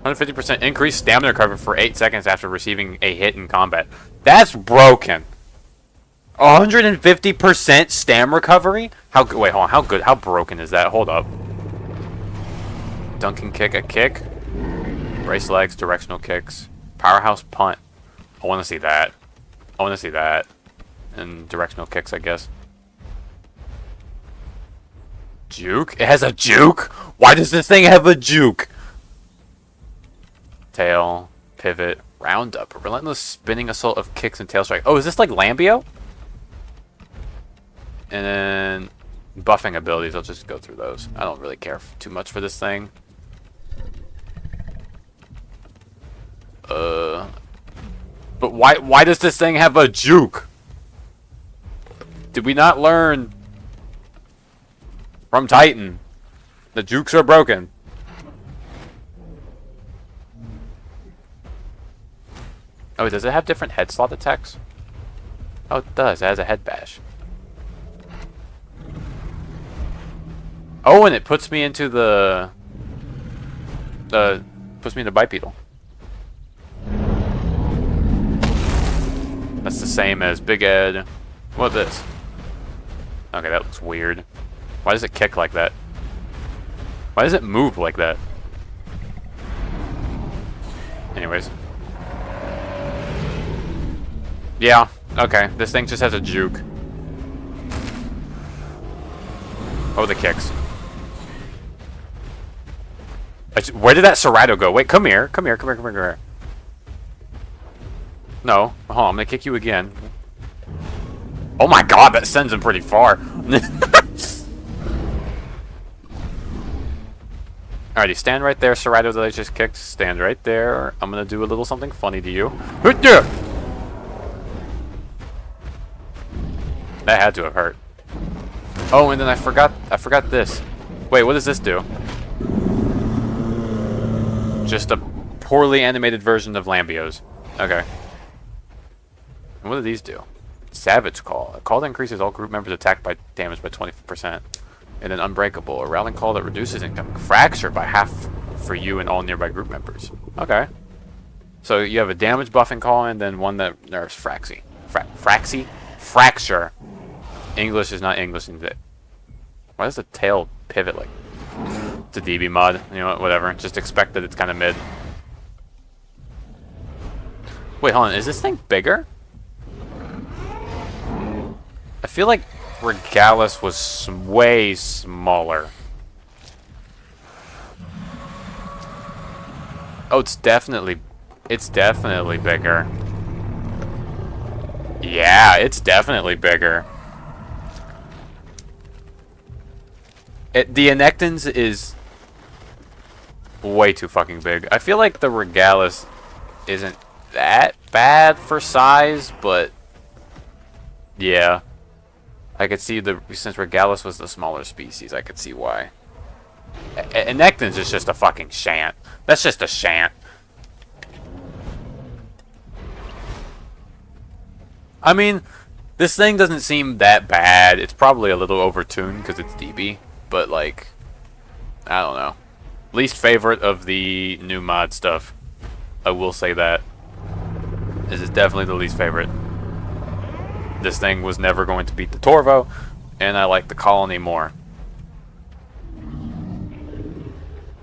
150% increased stamina recovery for 8 seconds after receiving a hit in combat. That's broken. 150% stam recovery? How good? Wait, hold on. How good? How broken is that? Hold up. Dunking kick, a kick. Brace legs, directional kicks. Powerhouse punt. I want to see that. I want to see that. And directional kicks, I guess. Juke? It has a juke? Why does this thing have a juke? Tail, pivot, roundup. A relentless spinning assault of kicks and tail strike. Oh, is this like Lambio? And then buffing abilities. I'll just go through those. I don't really care too much for this thing. But why does this thing have a juke? Did we not learn from Titan? The jukes are broken. Oh, does it have different head slot attacks? Oh, it does. It has a head bash. Oh, and it puts me into puts me into bipedal. That's the same as Big Ed. What is this? Okay, that looks weird. Why does it kick like that? Why does it move like that? Anyways. Yeah, okay. This thing just has a juke. Oh, the kicks. Where did that Cerrado go? Wait, come here. Come here, come here, come here, come here. No. Hold on, I'm gonna kick you again. Oh my god, that sends him pretty far. Alrighty, stand right there, Cerrado that I just kicked. Stand right there. I'm gonna do a little something funny to you. That had to have hurt. Oh, and then I forgot this. Wait, what does this do? Just a poorly animated version of Lambio's. Okay. And what do these do? Savage Call. A call that increases all group members' attack by damage by 20%. And then Unbreakable. A rallying call that reduces incoming fracture by half for you and all nearby group members. Okay. So you have a damage buffing call and then one that nerfs Fraxy. Fraxy? Fracture. English is not English in it. Why does the tail pivot like? It's a DB mod. You know what? Whatever. Just expect that it's kind of mid. Wait, hold on. Is this thing bigger? I feel like Regalis was way smaller. Oh, it's definitely bigger. Yeah, it's definitely bigger. The Anectons is way too fucking big. I feel like the Regalis isn't that bad for size, but yeah. I could see since Regalis was the smaller species, I could see why. Anectons is just a fucking shant. That's just a shant. I mean, this thing doesn't seem that bad. It's probably a little overtuned because it's DB, but like, I don't know. Least favorite of the new mod stuff. I will say that. This is definitely the least favorite. This thing was never going to beat the Torvo, and I like the Colony more.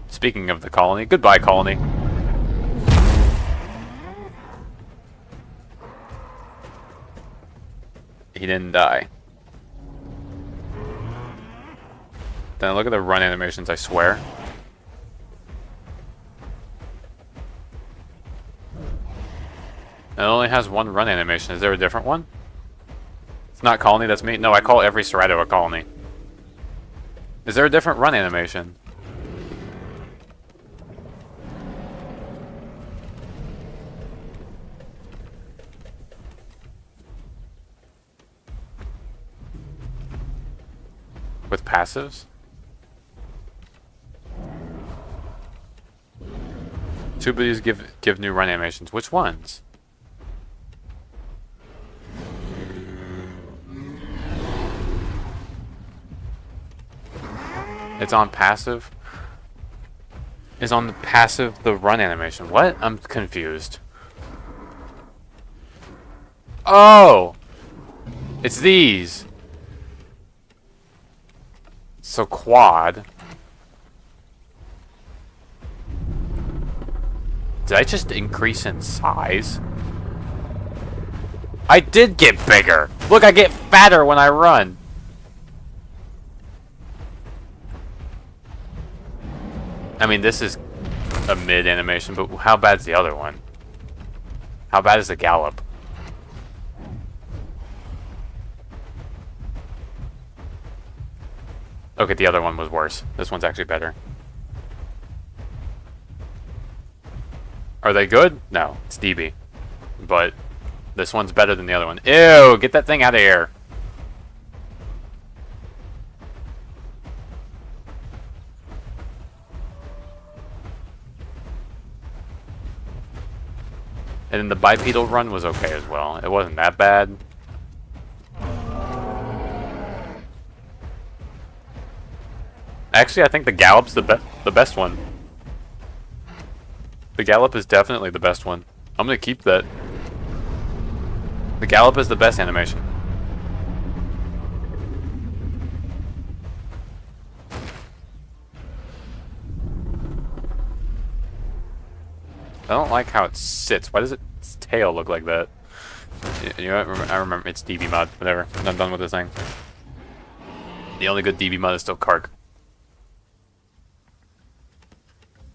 Speaking of the Colony, goodbye, Colony. He didn't die. Then look at the run animations, I swear. It only has one run animation. Is there a different one? It's not Colony, that's me. No, I call every Cerrado a Colony. Is there a different run animation? With passives? Two abilities give new run animations. Which ones? It's on passive. Is on the passive the run animation. What? I'm confused. Oh! It's these. So quad. Did I just increase in size? I did get bigger! Look, I get fatter when I run! I mean, this is a mid animation, but how bad's the other one? How bad is the gallop? Okay, the other one was worse. This one's actually better. Are they good? No, it's DB. But this one's better than the other one. Ew, get that thing out of here. And then the bipedal run was okay as well. It wasn't that bad. Actually, I think the gallop's the best one. The gallop is definitely the best one. I'm gonna keep that. The gallop is the best animation. I don't like how it sits. Why does its tail look like that? You know, I remember it's DB mod. Whatever. I'm done with this thing. The only good DB mod is still Kark.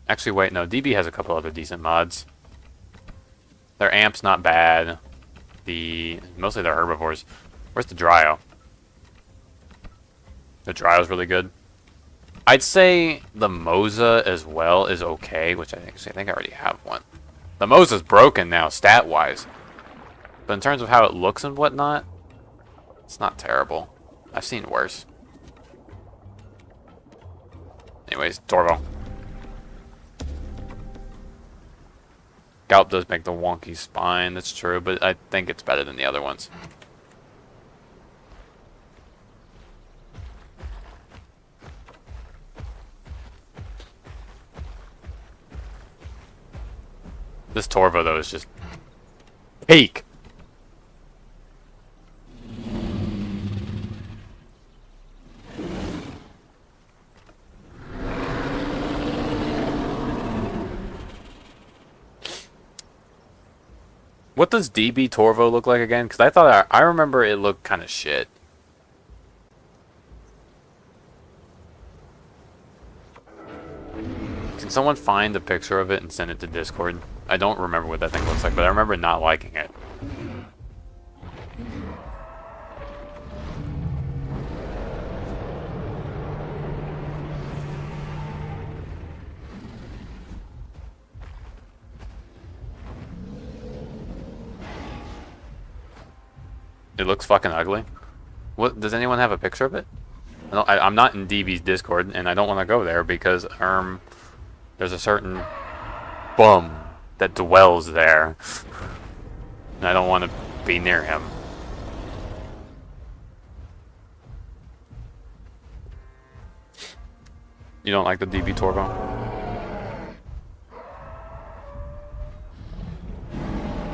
Actually, wait, no. DB has a couple other decent mods. Their amp's not bad. Mostly they're herbivores. Where's the Dryo? The Dryo's really good. I'd say the Moza as well is okay, which I think I already have one. The Moza's broken now, stat-wise. But in terms of how it looks and whatnot, it's not terrible. I've seen worse. Anyways, Torvo. Gallop does make the wonky spine, that's true, but I think it's better than the other ones. This Torvo, though, is just peak. What does DB Torvo look like again? Because I thought I remember it looked kind of shit. Can someone find a picture of it and send it to Discord? I don't remember what that thing looks like, but I remember not liking it. It looks fucking ugly. What, does anyone have a picture of it? I'm not in DB's Discord, and I don't want to go there because there's a certain bum that dwells there, and I don't want to be near him. You don't like the DB Torvo?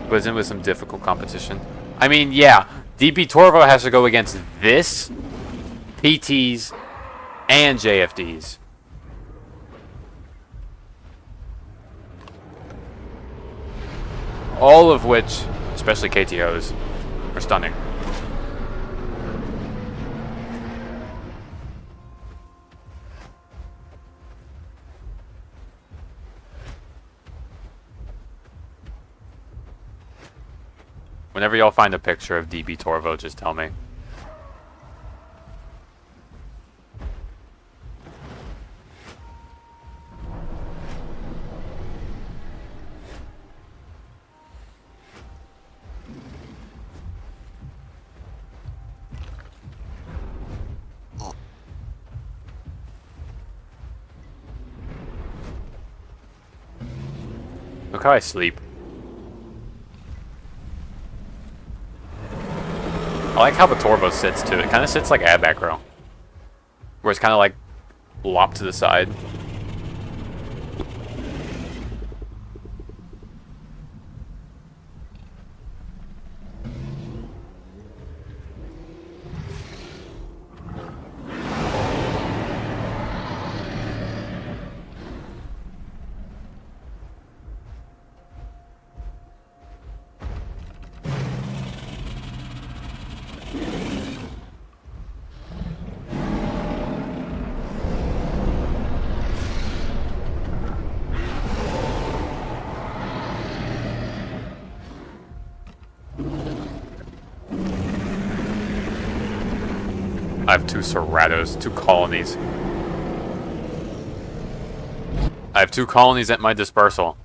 But isn't it with some difficult competition? I mean, yeah, DB Torvo has to go against this, PTs, and JFDs. All of which, especially KTOs, are stunning. Whenever y'all find a picture of DB Torvo, just tell me. Look how I sleep. I like how the Torvo sits too. It kind of sits like Abacro, where it's kind of like lopped to the side. I have 2 Ceratos, 2 colonies. I have 2 colonies at my dispersal.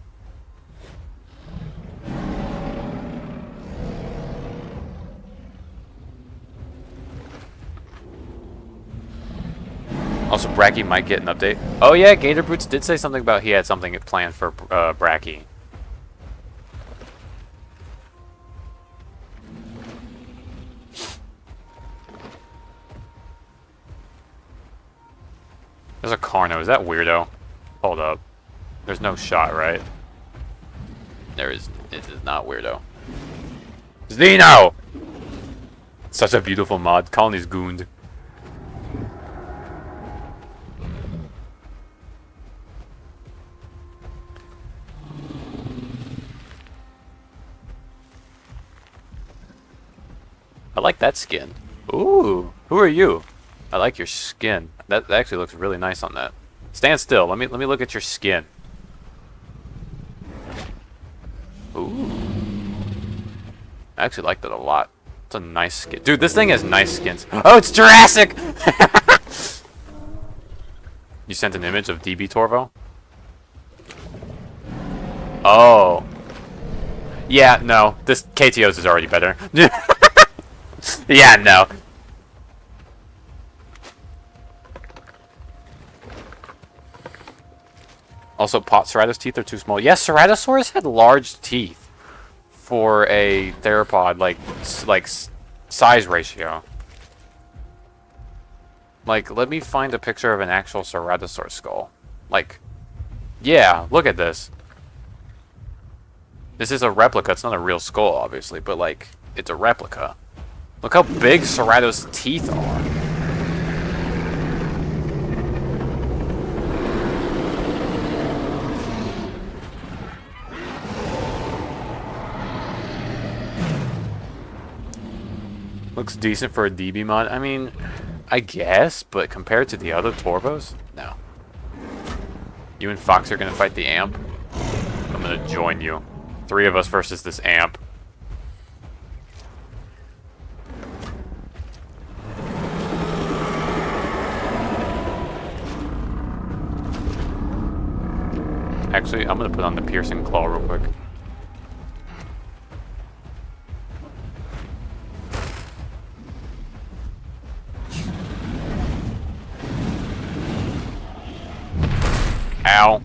Also, Bracky might get an update. Oh yeah, Gator Boots did say something about he had something planned for Bracky. There's a Carno. Is that Weirdo? Hold up. There's no shot, right? There is. It is not Weirdo. Zeno! Such a beautiful mod. Colony's gooned. I like that skin. Ooh, who are you? I like your skin. That actually looks really nice on that. Stand still. Let me look at your skin. Ooh. I actually like that a lot. It's a nice skin. Dude, this thing has nice skins. Oh, it's Jurassic! You sent an image of DB Torvo? Oh. Yeah, no. This KTO's is already better. Yeah, no. Also, pot Cerato's teeth are too small. Yes, Ceratosaurus had large teeth for a theropod, like size ratio. Like, let me find a picture of an actual Ceratosaurus skull. Like, yeah, look at this. This is a replica. It's not a real skull, obviously, but, like, it's a replica. Look how big Cerato's teeth are. Looks decent for a DB mod. I mean, I guess, but compared to the other Torvos, no. You and Fox are gonna fight the amp. I'm gonna join you. 3 of us versus this amp. Actually, I'm gonna put on the piercing claw real quick. Ow.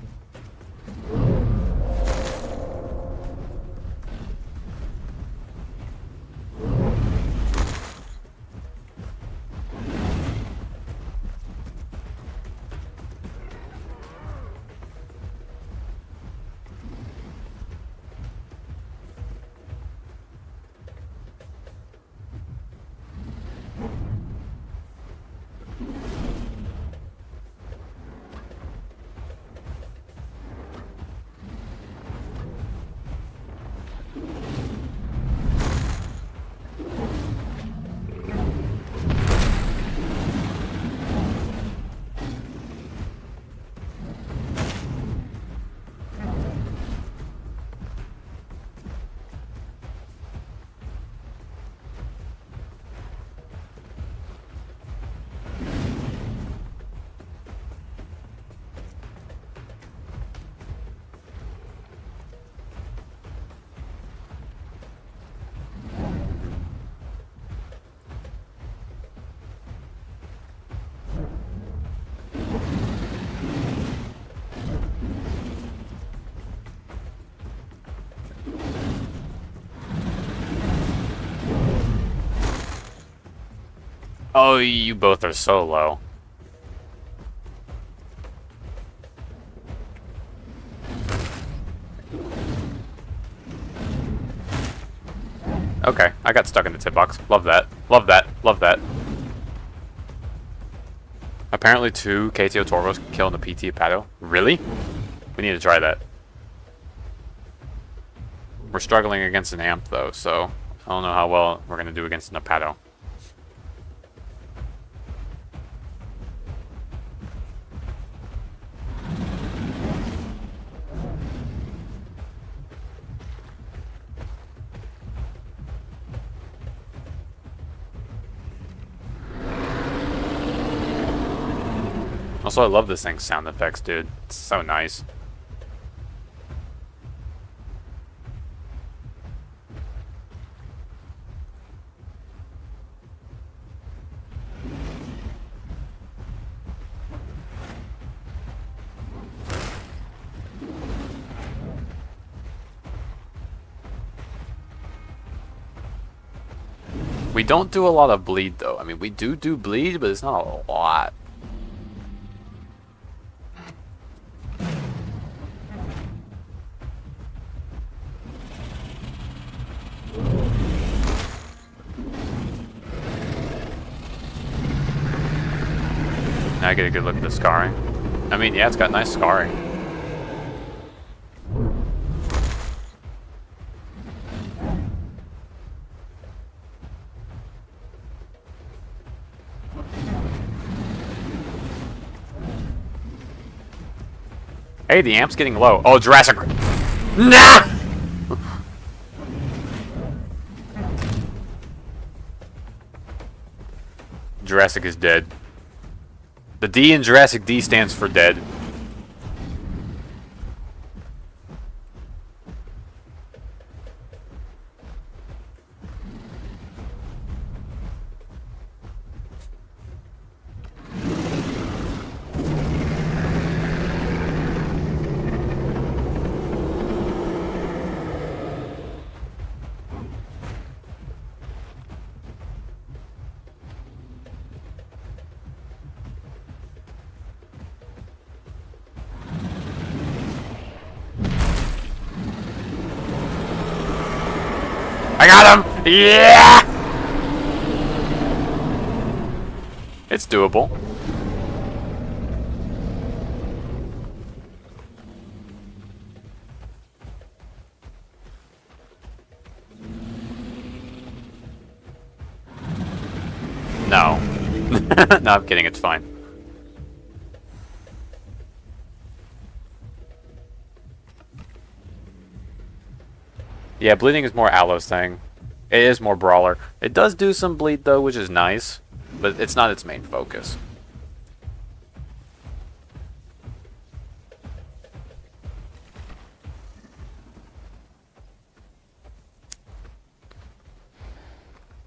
Oh, you both are so low. Okay, I got stuck in the tip box. Love that. Love that. Love that. Apparently 2 KTO Torvos can kill in the PT Pato. Really? We need to try that. We're struggling against an amp though, so I don't know how well we're gonna do against an Apato. Also, I love this thing's sound effects, dude. It's so nice. We don't do a lot of bleed, though. I mean, we do bleed, but it's not a lot. Now I get a good look at the scarring. I mean, yeah, it's got nice scarring. Hey, the amp's getting low. Oh, Jurassic. Nah! Jurassic is dead. The D in Jurassic D stands for dead. I got him! Yeah! It's doable. No. No, I'm kidding, it's fine. Yeah, bleeding is more Aloe's thing. It is more brawler. It does do some bleed though, which is nice, but it's not its main focus.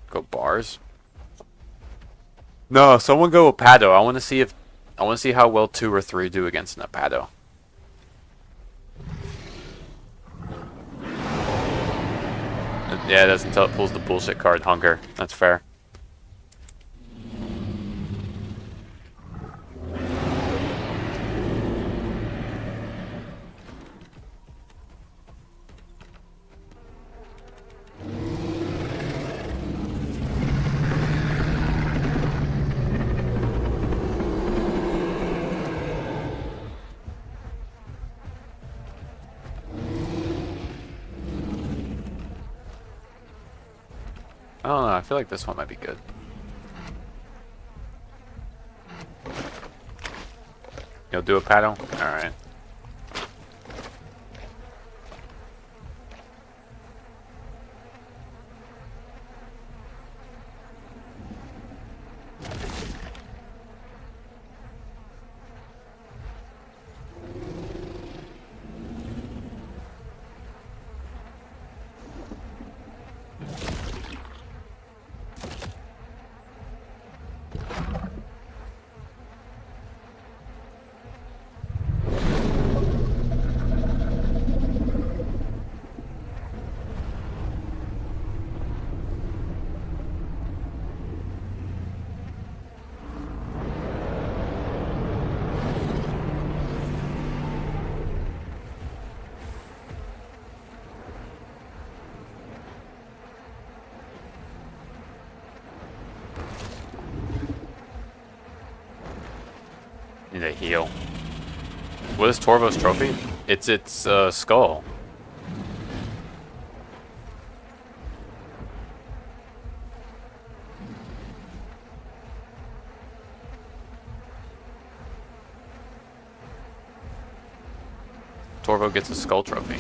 Go bars. No, someone go Apado. I want to see how well 2 or 3 do against an Apado. Yeah, it does until it pulls the bullshit card, Hunger. That's fair. I don't know, I feel like this one might be good. You'll do a paddle? Alright. Need a heal. What is Torvo's trophy? It's its skull. Torvo gets a skull trophy.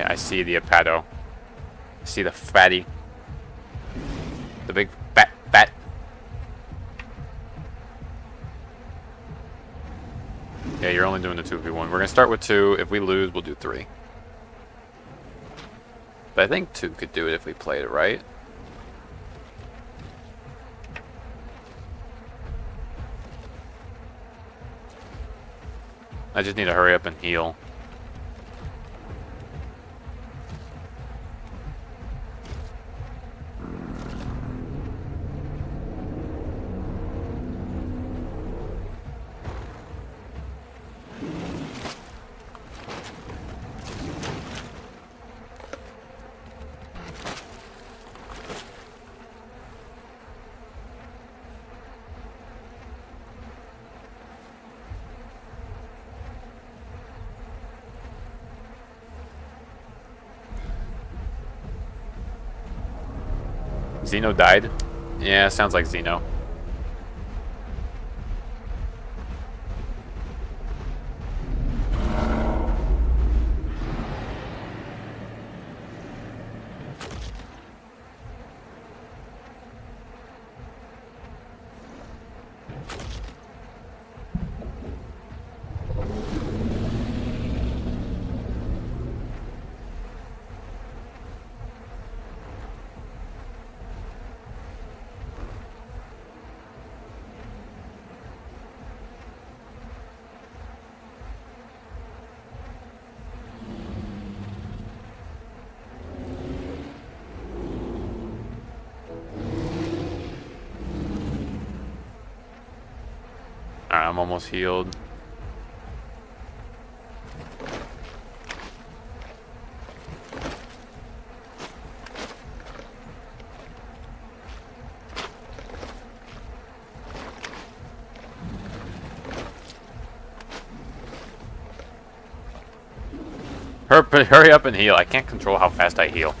I see the Apado. I see the fatty. The big fat. Yeah, you're only doing the 2v1. We're gonna start with 2. If we lose, we'll do 3. But I think 2 could do it if we played it right. I just need to hurry up and heal. Xeno died? Yeah, sounds like Xeno. Alright, I'm almost healed. Hurry up and heal. I can't control how fast I heal.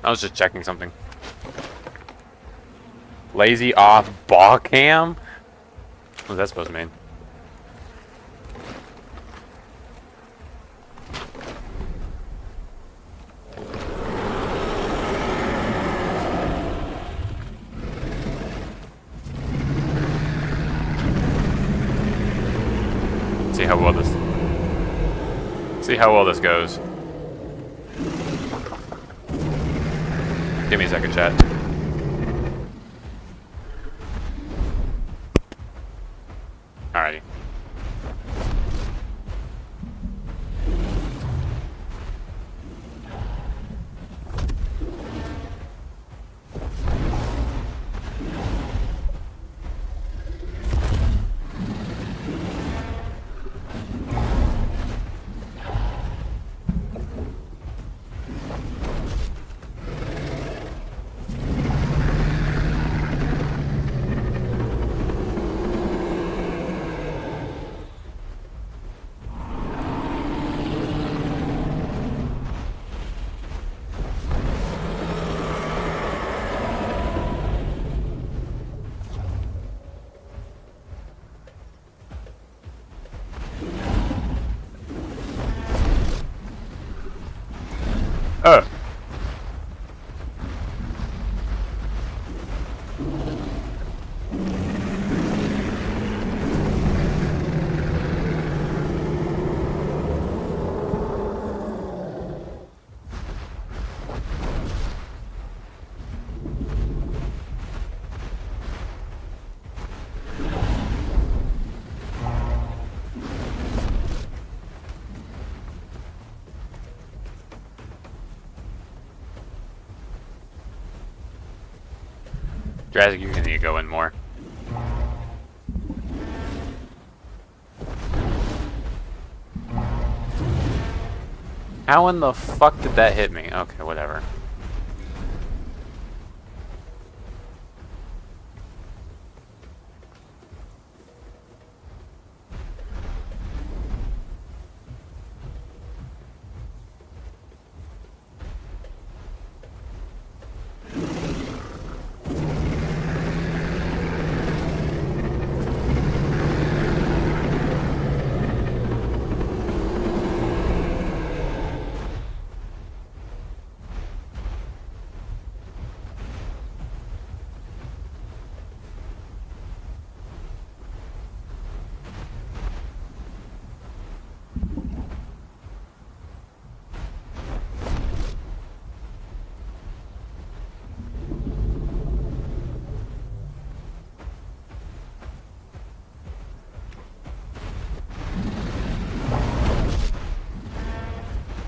I was just checking something. Lazy off ball cam? What's that supposed to mean? See how well this goes. Give me a second, chat. Alrighty. Oh. Jurassic, you're gonna need to go in more. How in the fuck did that hit me? Okay, whatever.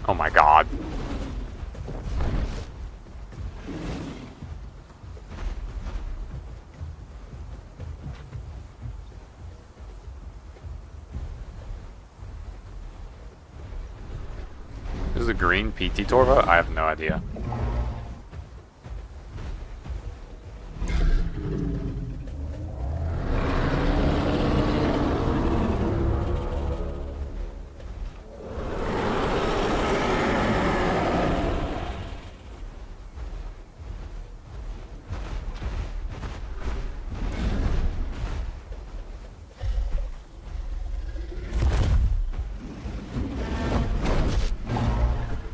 Oh my god. Is the green PT Torva? I have no idea.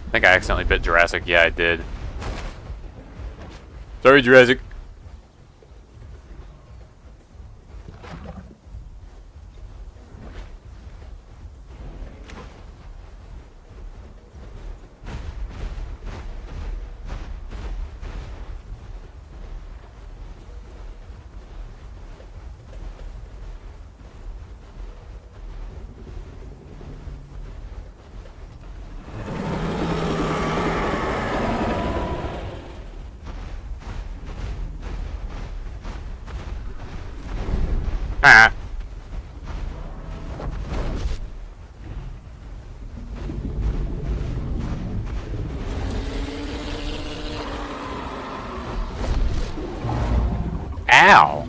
I think I accidentally bit Jurassic. Yeah, I did. Sorry, Jurassic. Ah. Ow.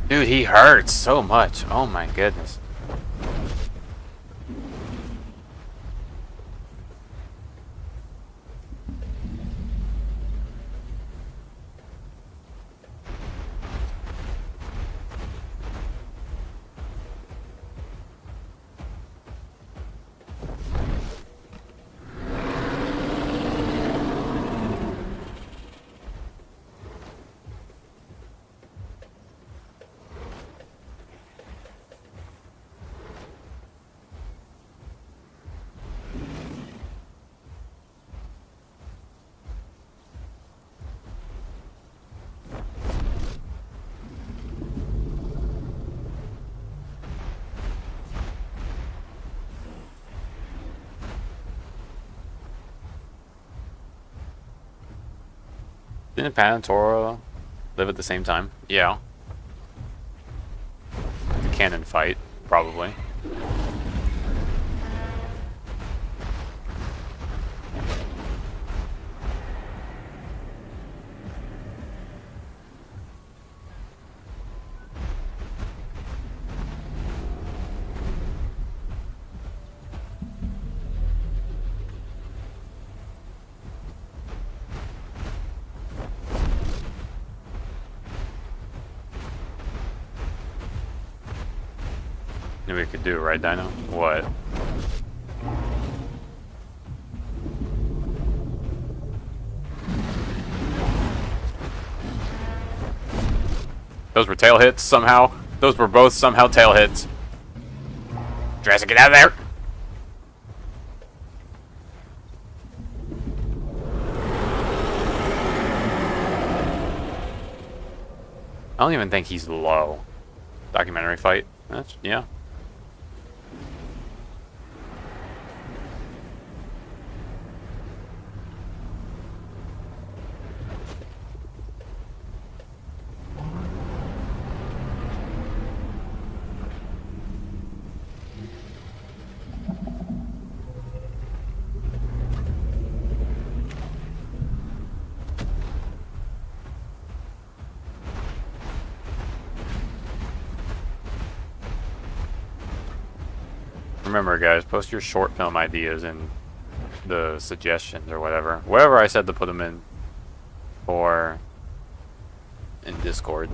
Dude, he hurts so much. Oh my goodness. Didn't Pan and Toro live at the same time? Yeah. The cannon fight, probably. Knew we could do it, right, Dino? What? Those were tail hits somehow. Those were both somehow tail hits. Jurassic, get out of there! I don't even think he's low. Documentary fight. That's, yeah. Remember, guys, post your short film ideas in the suggestions or whatever. Wherever I said to put them in. Or in Discord.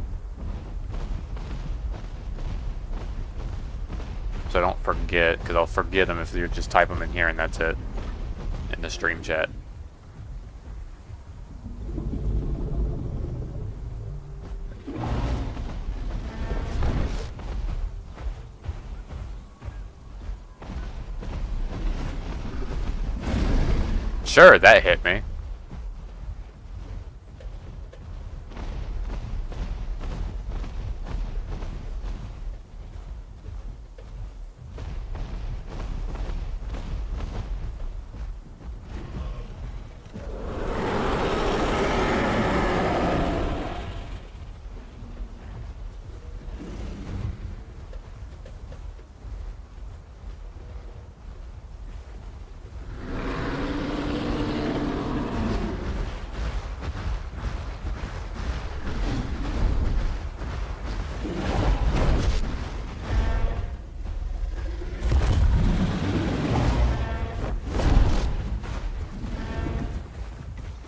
So I don't forget, because I'll forget them if you just type them in here and that's it. In the stream chat. Sure, that hit me.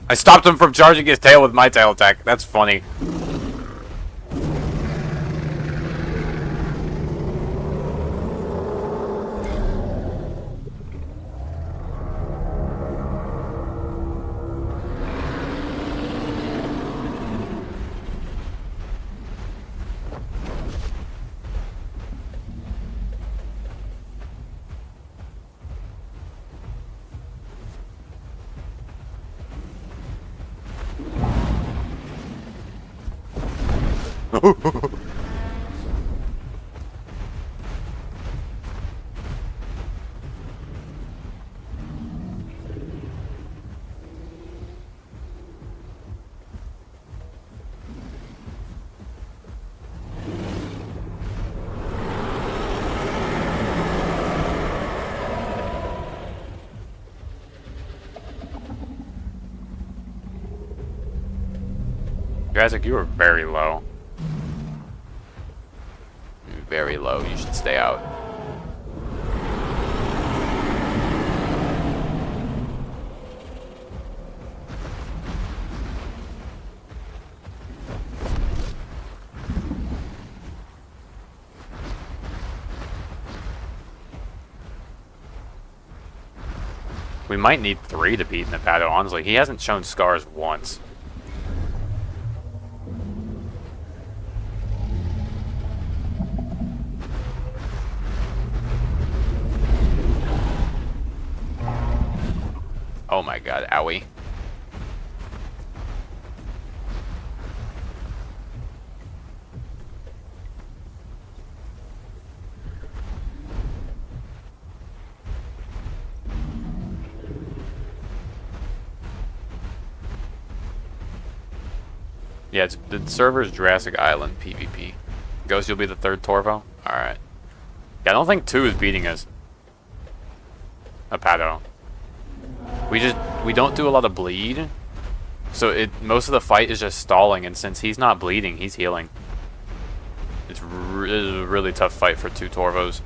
I stopped him from charging his tail with my tail attack. That's funny. Isaac, you were very low. Very low. You should stay out. We might need 3 to beat Nevada, honestly. He hasn't shown scars once. Oh my god, owie. Yeah, it's the server's Jurassic Island PvP. Ghost, you'll be the 3rd Torvo? Alright. Yeah, I don't think 2 is beating us. Apado. We don't do a lot of bleed, so most of the fight is just stalling, and since he's not bleeding, he's healing. It's a really tough fight for 2 Torvos.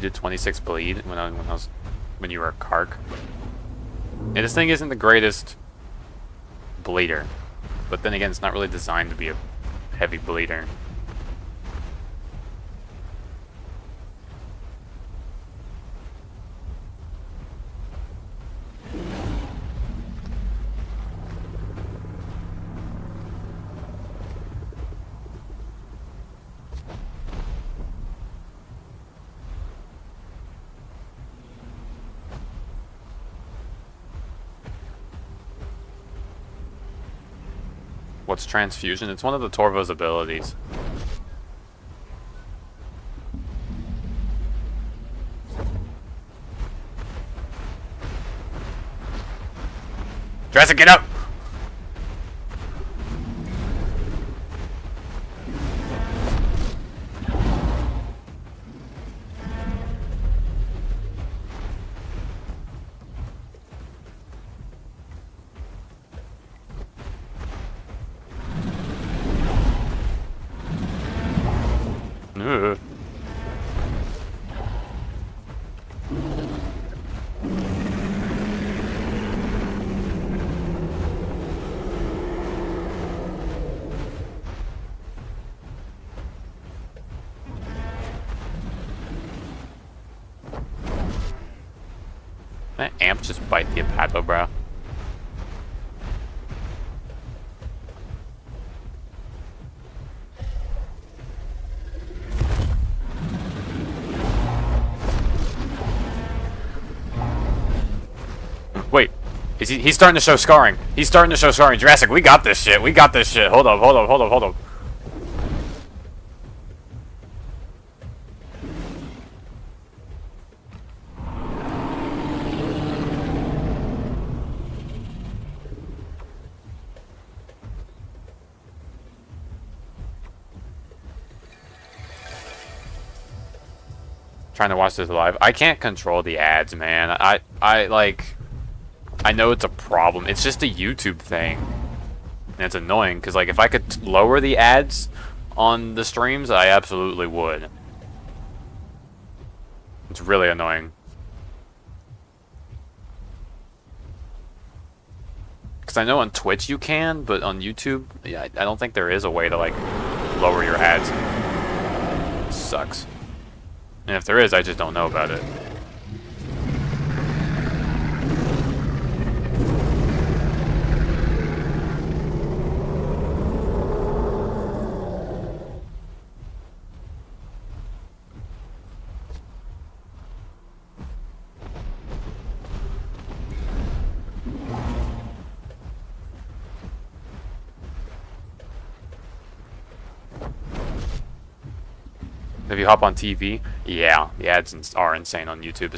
Did 26 bleed when you were a Kark. And this thing isn't the greatest bleeder, but then again, it's not really designed to be a heavy bleeder. What's transfusion? It's one of the Torva's abilities. Jurassic, get up! Ugh. That amp just bite the Apato, bro. Wait, he's starting to show scarring. He's starting to show scarring. Jurassic, we got this shit. We got this shit. Hold up, hold up, hold up, hold up. Trying to watch this live. I can't control the ads, man. I like, I know it's a problem. It's just a YouTube thing. And it's annoying, because like, if I could lower the ads on the streams, I absolutely would. It's really annoying. Because I know on Twitch you can, but on YouTube, yeah, I don't think there is a way to like, lower your ads. It sucks. And if there is, I just don't know about it. If you hop on TV, yeah, the ads are insane on YouTube.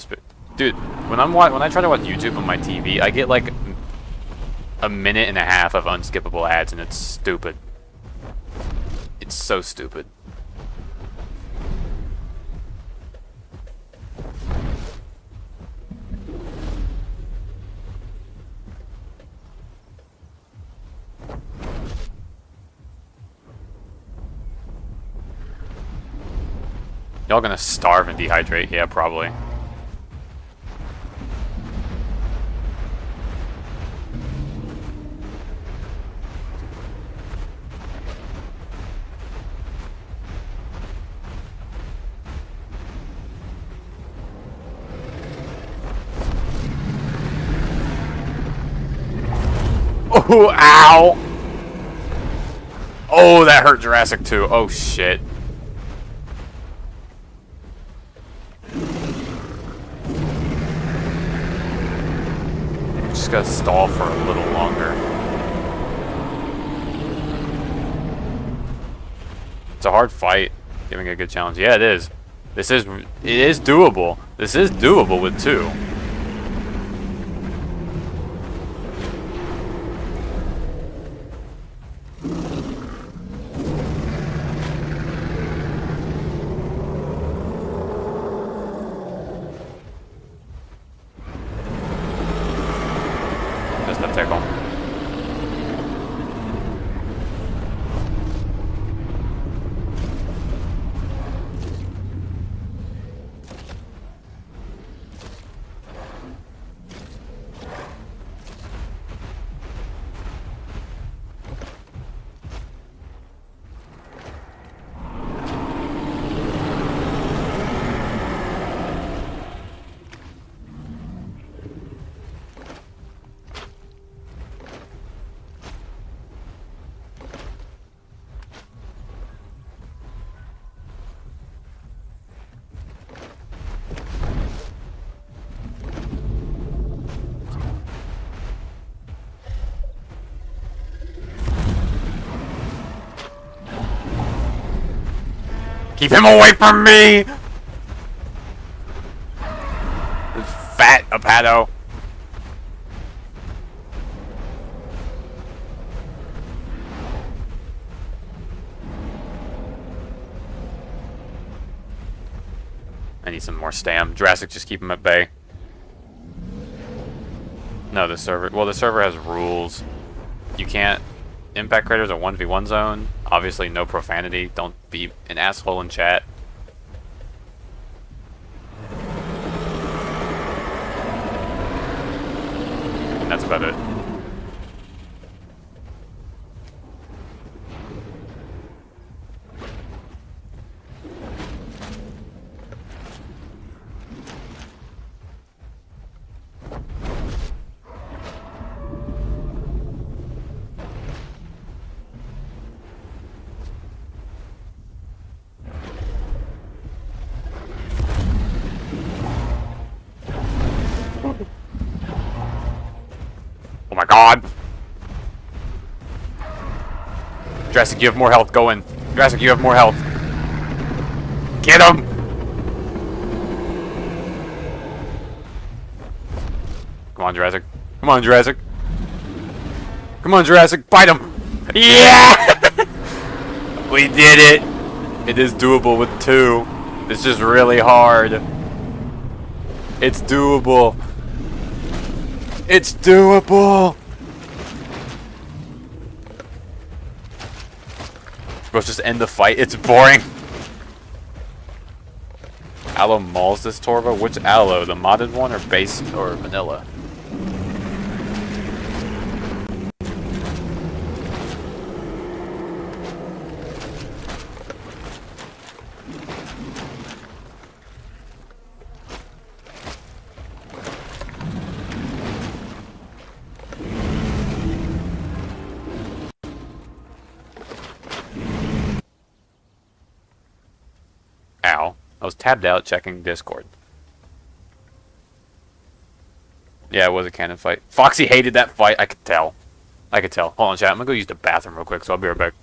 Dude, when I try to watch YouTube on my TV, I get like a minute and a half of unskippable ads, and it's stupid. It's so stupid. Y'all gonna starve and dehydrate? Yeah, probably. Oh, ow! Oh, that hurt Jurassic too. Oh, shit. Just gotta stall for a little longer. It's a hard fight, giving a good challenge. Yeah, it is. It is doable. This is doable with 2. Just a tickle. Keep him away from me! This fat Apato. I need some more stam. Jurassic, just keep him at bay. No, the server... Well, the server has rules. You can't... Impact Crater's a 1v1 zone. Obviously, no profanity. Don't be an asshole in chat. And that's about it. Oh my god! Jurassic, you have more health. Go in. Jurassic, you have more health. Get him! Come on, Jurassic. Come on, Jurassic. Come on, Jurassic. Bite him! Yeah! We did it! It is doable with 2. It's just really hard. It's doable. It's doable! Let's just end the fight. It's boring. Aloe mauls this Torva? Which Aloe? The modded one or base or vanilla? Ow. I was tabbed out checking Discord. Yeah, it was a cannon fight. Foxy hated that fight. I could tell. I could tell. Hold on, chat. I'm gonna go use the bathroom real quick, so I'll be right back.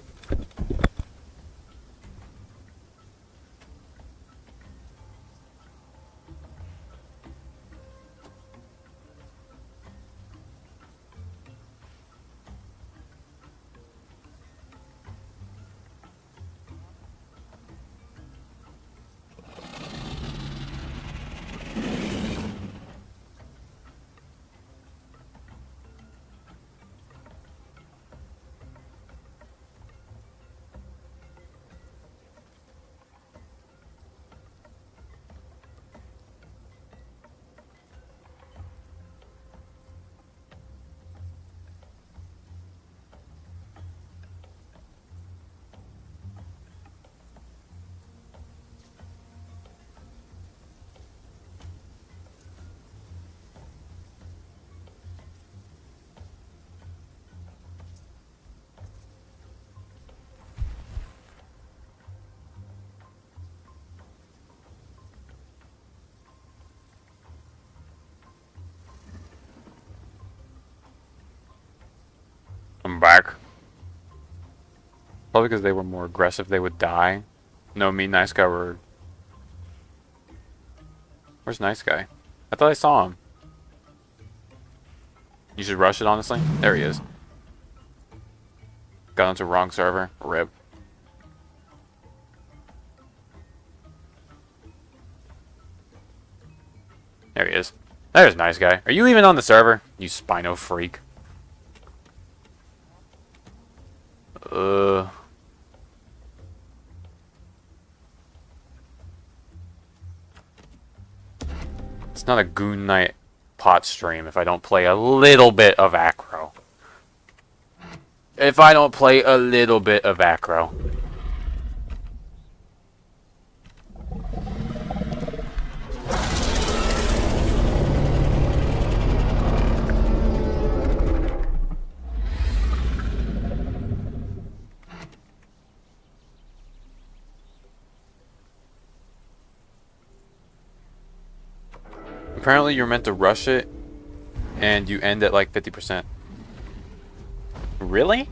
I'm back. Probably because they were more aggressive, they would die. No, me, Nice Guy were... Where's Nice Guy? I thought I saw him. You should rush it, honestly. There he is. Got onto wrong server. Rip. There he is. There's Nice Guy. Are you even on the server? You Spino freak. It's not a GoonKnight pot stream if I don't play a little bit of Acro. If I don't play a little bit of Acro. Apparently you're meant to rush it, and you end at like 50%. Really?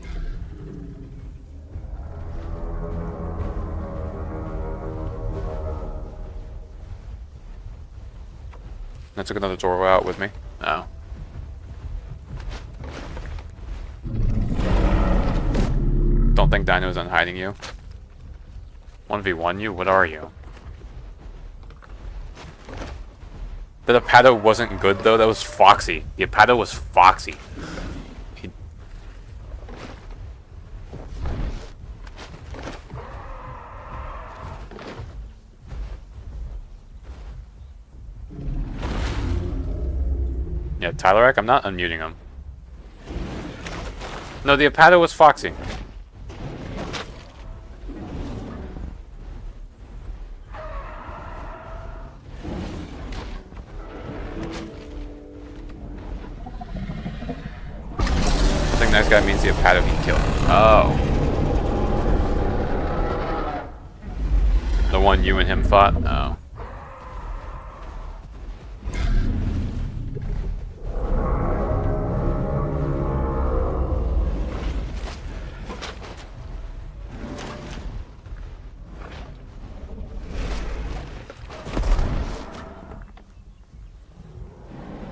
I took another Toro out with me. Oh. Don't think Dino's unhiding you. 1v1 you? What are you? The Apato wasn't good though, that was Foxy. The Apato was Foxy. Yeah, Tylerek, I'm not unmuting him. No, the Apato was Foxy. I think nice guy means the Apato he killed. Oh. The one you and him fought? Oh.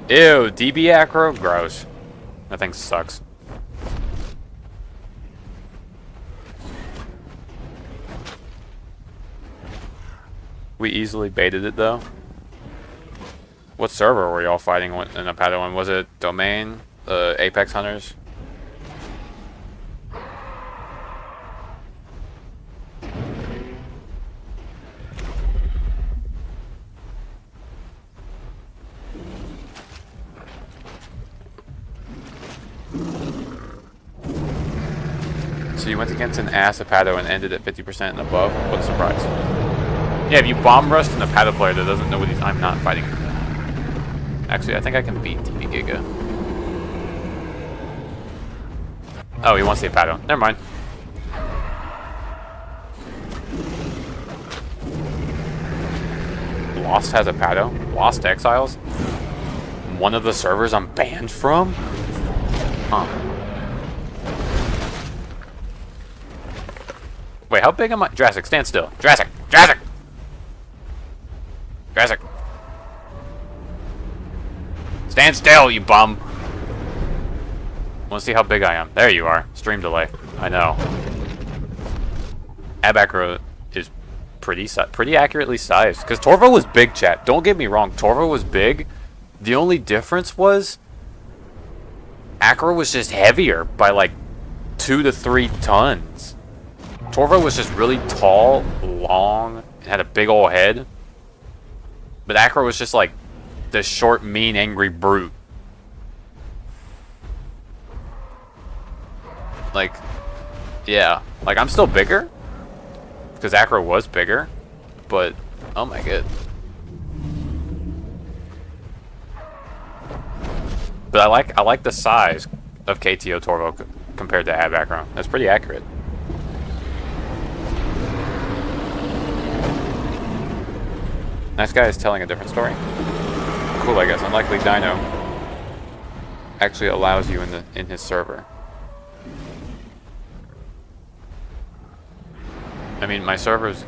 Ew, DB acro? Gross. That thing sucks. We easily baited it though. What server were y'all fighting in Apato on? Was it Domain? Apex Hunters? So you went against an ass Apato and ended at 50% and above? What a surprise. Yeah, if you bomb rust an Apato player that doesn't know what he's... I'm not fighting him. Actually, I think I can beat TP Giga. Oh, he wants the Apato. Never mind. Lost has Apato? Lost Exiles? One of the servers I'm banned from? Huh. Wait, how big am I? Jurassic, stand still. Jurassic! Jurassic! Jurassic! Stand still, you bum! Wanna see how big I am? There you are. Stream delay. I know. Abacro is pretty accurately sized. Because Torvo was big, chat. Don't get me wrong. Torvo was big. The only difference was... Acro was just heavier by like 2 to 3 tons. Torvo was just really tall, long, and had a big ol' head. But Acro was just like the short, mean, angry brute. Like, yeah. Like, I'm still bigger. Because Acro was bigger. But, oh my god. But I like the size of KTO Torvo compared to Ab Acro. That's pretty accurate. Nice guy is telling a different story. Cool, I guess. Unlikely Dino actually allows you in his server. I mean, my server's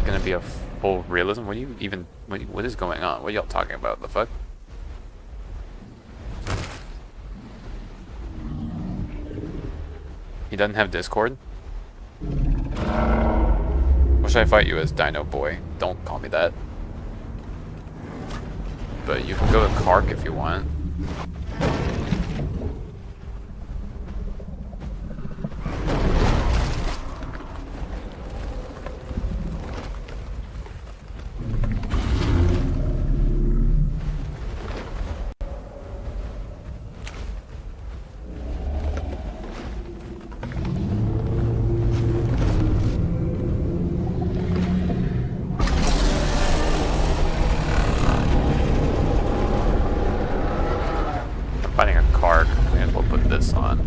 gonna be a full realism. What is going on? What are y'all talking about? The fuck? He doesn't have Discord? What should I fight you as, Dino Boy? Don't call me that. But you can go to Kark if you want. Finding a card. May as well put this on.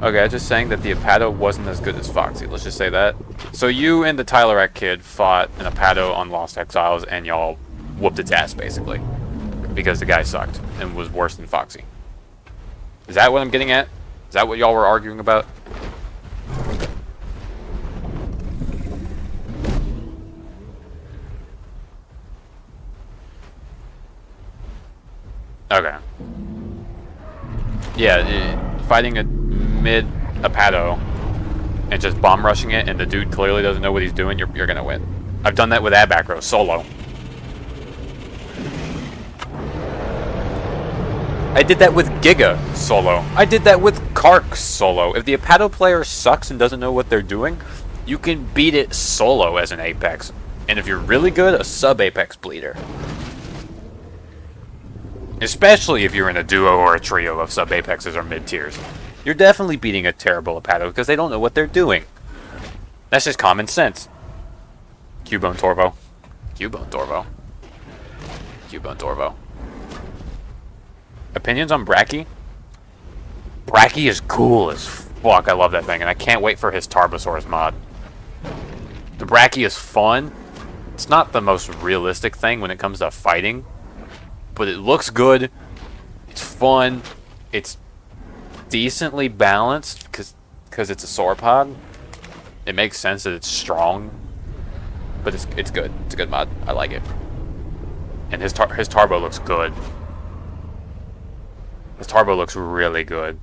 Okay, I'm just saying that the Apato wasn't as good as Foxy. Let's just say that. So you and the Tylerek kid fought an Apato on Lost Exiles, and y'all whooped its ass, basically. Because the guy sucked and was worse than Foxy. Is that what I'm getting at? Is that what y'all were arguing about? Okay. Yeah, fighting a mid Apato and just bomb rushing it, and the dude clearly doesn't know what he's doing, you're gonna win. I've done that with Abacro solo. I did that with Giga solo. I did that with Kark solo. If the Apato player sucks and doesn't know what they're doing, you can beat it solo as an Apex. And if you're really good, a sub-Apex bleeder. Especially if you're in a duo or a trio of sub-Apexes or mid-tiers. You're definitely beating a terrible Apato because they don't know what they're doing. That's just common sense. Cubone Torvo. Cubone Torvo. Cubone Torvo. Opinions on Bracky? Bracky is cool as fuck. I love that thing, and I can't wait for his Tarbosaurus mod. The Bracky is fun. It's not the most realistic thing when it comes to fighting, but it looks good. It's fun. It's decently balanced because it's a sauropod. It makes sense that it's strong, but it's good. It's a good mod. I like it. And his Tarbo looks good. His Tarbo looks really good.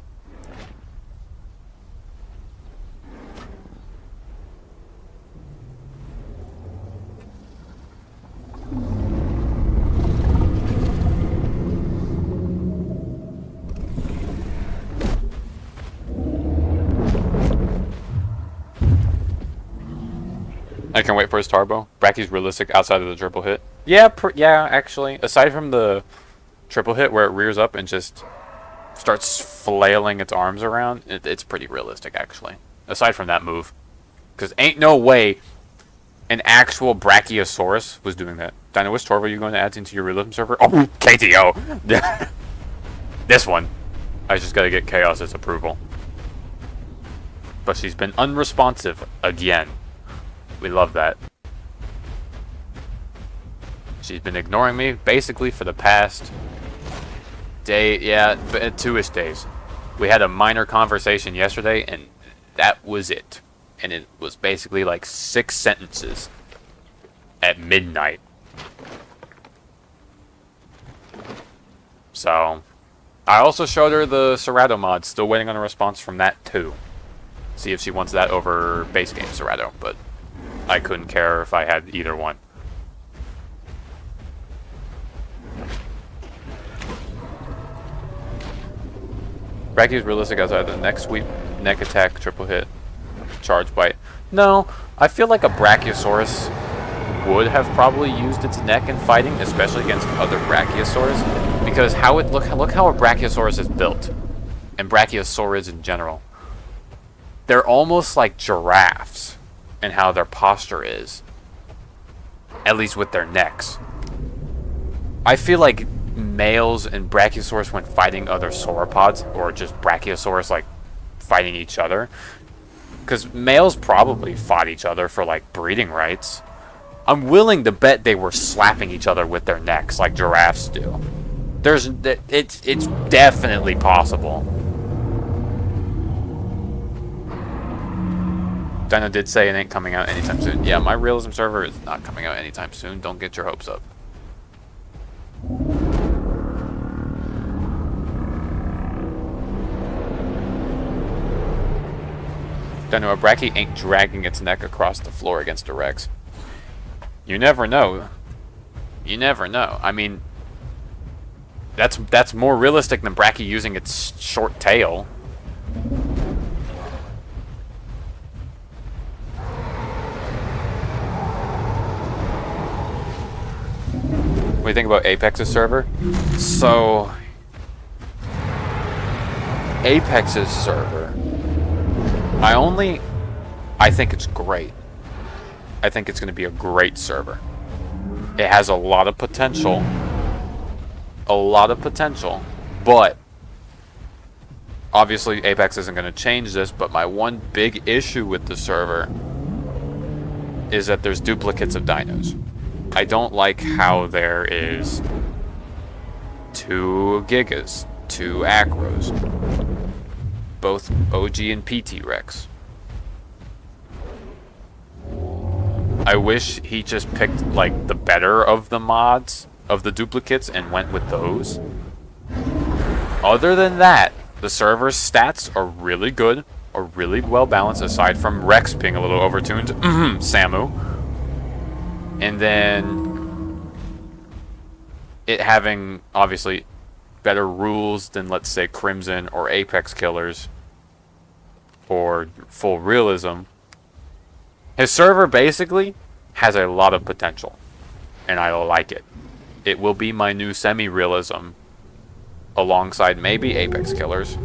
I can't wait for his Tarbo. Bracky's realistic outside of the triple hit. Yeah, yeah, actually. Aside from the triple hit where it rears up and just starts flailing its arms around, it's pretty realistic, actually. Aside from that move. Because ain't no way an actual Brachiosaurus was doing that. Dino, which Torvo are you going to add into your realism server? Oh, KTO! This one. I just gotta get Khaos' approval. But she's been unresponsive again. We love that. She's been ignoring me basically for the past day, yeah, 2-ish days. We had a minor conversation yesterday, and that was it. And it was basically like 6 sentences at midnight. So, I also showed her the Serato mod, still waiting on a response from that too. See if she wants that over base game Serato, but I couldn't care if I had either one. Brachy is realistic outside the neck sweep, neck attack, triple hit, charge bite. No, I feel like a Brachiosaurus would have probably used its neck in fighting, especially against other Brachiosaurs, because look how a Brachiosaurus is built, and Brachiosaurids in general. They're almost like giraffes in how their posture is, at least with their necks. I feel like males and Brachiosaurus when fighting other sauropods, or just Brachiosaurus like fighting each other, because males probably fought each other for like breeding rights. I'm willing to bet they were slapping each other with their necks like giraffes do. It's definitely possible. Dino did say it ain't coming out anytime soon. Yeah, my realism server is not coming out anytime soon. Don't get your hopes up. Dino, a Brachy ain't dragging its neck across the floor against a Rex. You never know. You never know. I mean, that's more realistic than Brachy using its short tail. What do you think about Apex's server? So, Apex's server, I think it's great. I think it's going to be a great server. It has a lot of potential. But obviously Apex isn't going to change this, but my one big issue with the server is that there's duplicates of dinos. I don't like how there is 2 Gigas, 2 Acros, both OG and PT Rex. I wish he just picked like the better of the mods of the duplicates and went with those. Other than that, the server's stats are really good, are really well balanced, aside from Rex being a little overtuned. Samu. And then it having, obviously, better rules than, let's say, Crimson or Apex Killers or Full Realism. His server basically has a lot of potential, and I like it. It will be my new semi-realism alongside maybe Apex Killers.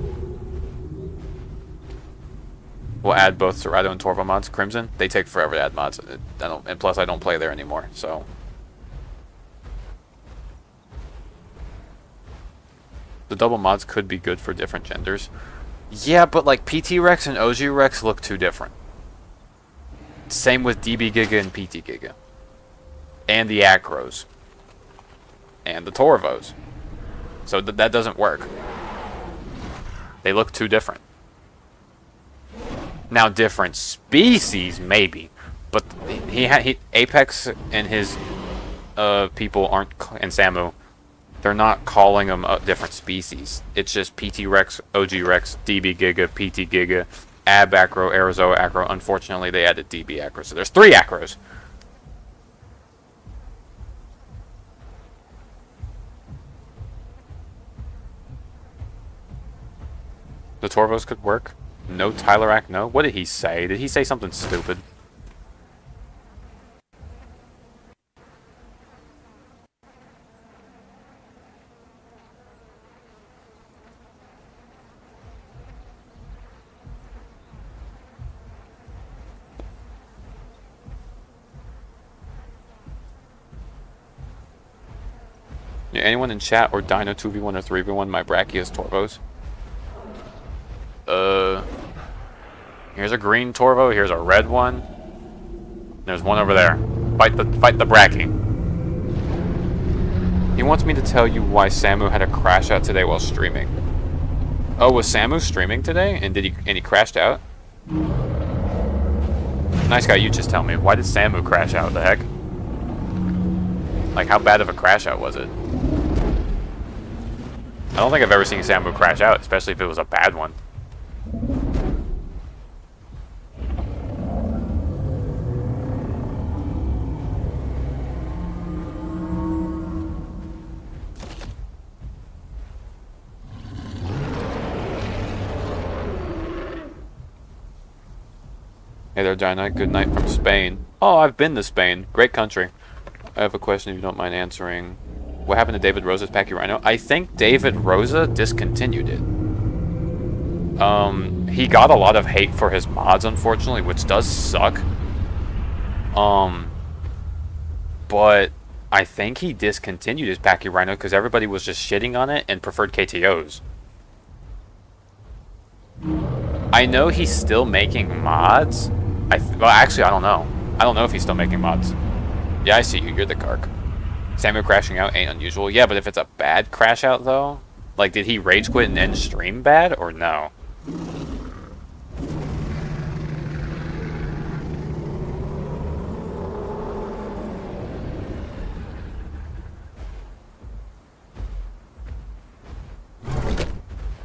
We'll add both Serato and Torva mods. Crimson, they take forever to add mods, and plus I don't play there anymore, so. The double mods could be good for different genders. Yeah, but like PT Rex and OG Rex look too different. Same with DB Giga and PT Giga. And the Acros. And the Torvos. So that doesn't work. They look too different. Now, different species, maybe. But Apex and his people aren't, and Samu, they're not calling them different species. It's just PT Rex, OG Rex, DB Giga, PT Giga, AB Acro, Arizoa Acro. Unfortunately, they added DB Acro, so there's 3 Acros. The Torvos could work. No Tylerac, no. What did he say? Did he say something stupid? Yeah, anyone in chat or Dino 2v1 or 3v1 my Brachios Torvos? Here's a green Torvo, here's a red one. There's one over there. Fight the Brachy. He wants me to tell you why Samu had a crash out today while streaming. Oh, was Samu streaming today? And he crashed out? Nice guy, you just tell me. Why did Samu crash out? The heck? Like, how bad of a crash out was it? I don't think I've ever seen Samu crash out, especially if it was a bad one. Hey there, GoonKnight. Good night from Spain. Oh, I've been to Spain. Great country. I have a question if you don't mind answering. What happened to David Rosa's Packy Rhino? I think David Rosa discontinued it. He got a lot of hate for his mods, unfortunately, which does suck. But I think he discontinued his Packy Rhino because everybody was just shitting on it and preferred KTOs. I know he's still making mods. Well, actually, I don't know. I don't know if he's still making mods. Yeah, I see you. You're the Kark. Samuel crashing out ain't unusual. Yeah, but if it's a bad crash out, though? Like, did he rage quit and end stream bad, or no?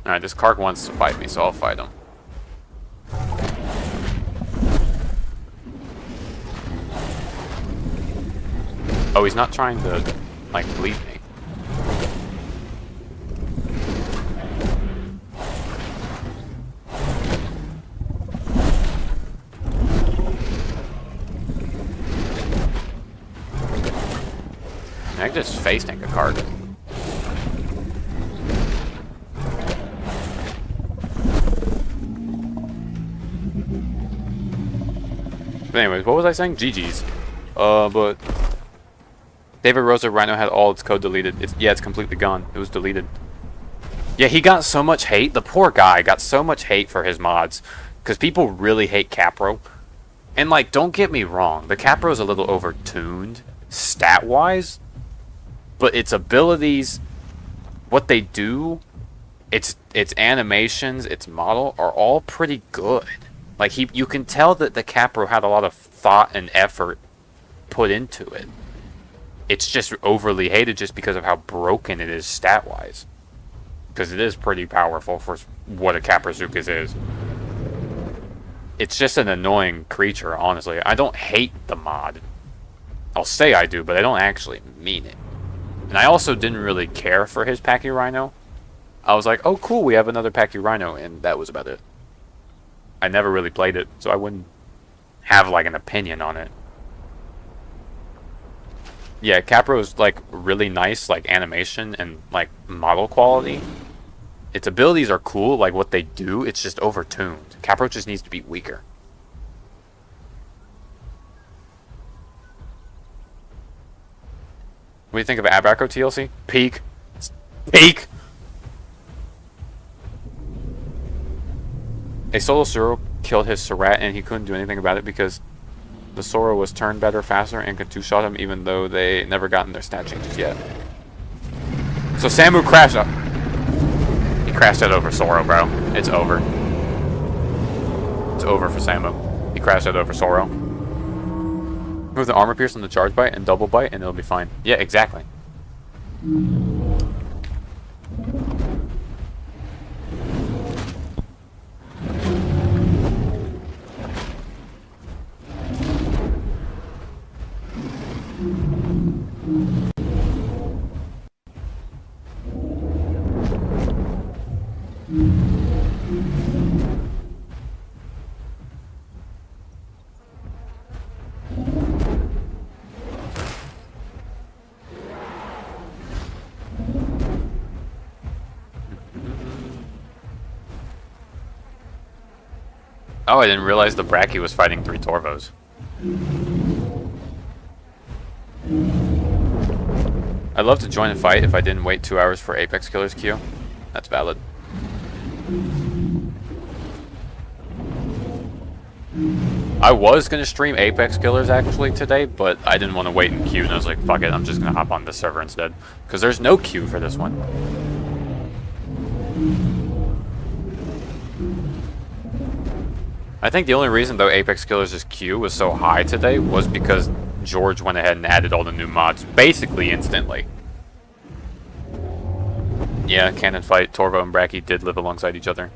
Alright, this Kark wants to fight me, so I'll fight him. Oh, he's not trying to, like, bleed me. I can just face tank a card. But anyways, what was I saying? GG's. But David Rosa Rhino had all its code deleted. Yeah, it's completely gone. It was deleted. Yeah, he got so much hate. The poor guy got so much hate for his mods. Because people really hate Capro. And, like, don't get me wrong. The Capro's a little overtuned, stat-wise. But its abilities, what they do, its animations, its model, are all pretty good. Like, you can tell that the Capro had a lot of thought and effort put into it. It's just overly hated just because of how broken it is stat-wise. because it is pretty powerful for what a Kaprazukas is. It's just an annoying creature, honestly. I don't hate the mod. I'll say I do, but I don't actually mean it. And I also didn't really care for his Pachyrhino. I was like, oh cool, we have another Pachyrhino, and that was about it. I never really played it, so I wouldn't have like an opinion on it. Yeah, Capro's like really nice, like animation and like model quality. Its abilities are cool, like what they do, it's just overtuned. Capro just needs to be weaker. What do you think of Abraco TLC? Peak. Peak! A solo Soro killed his Surratt and he couldn't do anything about it because the Soro was turned better faster and could two-shot him even though they never gotten their stat changes yet. So Samu crashed up. He crashed out over Soro, bro. It's over. It's over for Samu. He crashed out over Soro. Move the armor pierce on the charge bite and double bite and it'll be fine. Yeah, exactly. Oh, I didn't realize the Bracky was fighting 3 Torvos. I'd love to join a fight if I didn't wait 2 hours for Apex Killer's queue. That's valid. I was going to stream Apex Killers actually today, but I didn't want to wait in queue, and I was like, fuck it, I'm just going to hop on this server instead. Because there's no queue for this one. I think the only reason, though, Apex Killers' queue was so high today was because George went ahead and added all the new mods basically instantly. Yeah, Cannon Fight, Torvo and Bracky did live alongside each other.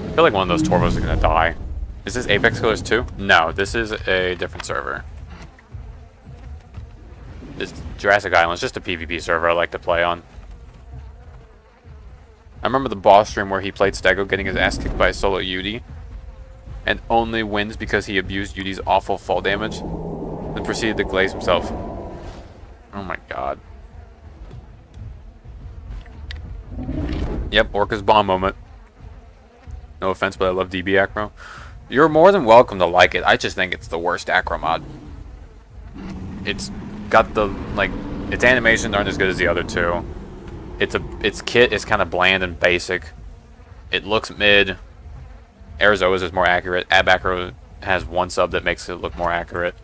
I feel like one of those Torvos is gonna die. Is this Apex Killers 2? No, this is a different server. It's Jurassic Island. It's just a PvP server I like to play on. I remember the boss stream where he played Stego getting his ass kicked by a solo Yudi. And only wins because he abused Yudi's awful fall damage. Then proceeded to glaze himself. Oh my god. Yep, Orca's bomb moment. No offense, but I love DB Acro. You're more than welcome to like it. I just think it's the worst Acro mod. It's got the, like, its animations aren't as good as the other two. Its kit is kind of bland and basic. It looks mid. Arizona's is more accurate. Ab Acro has one sub that makes it look more accurate.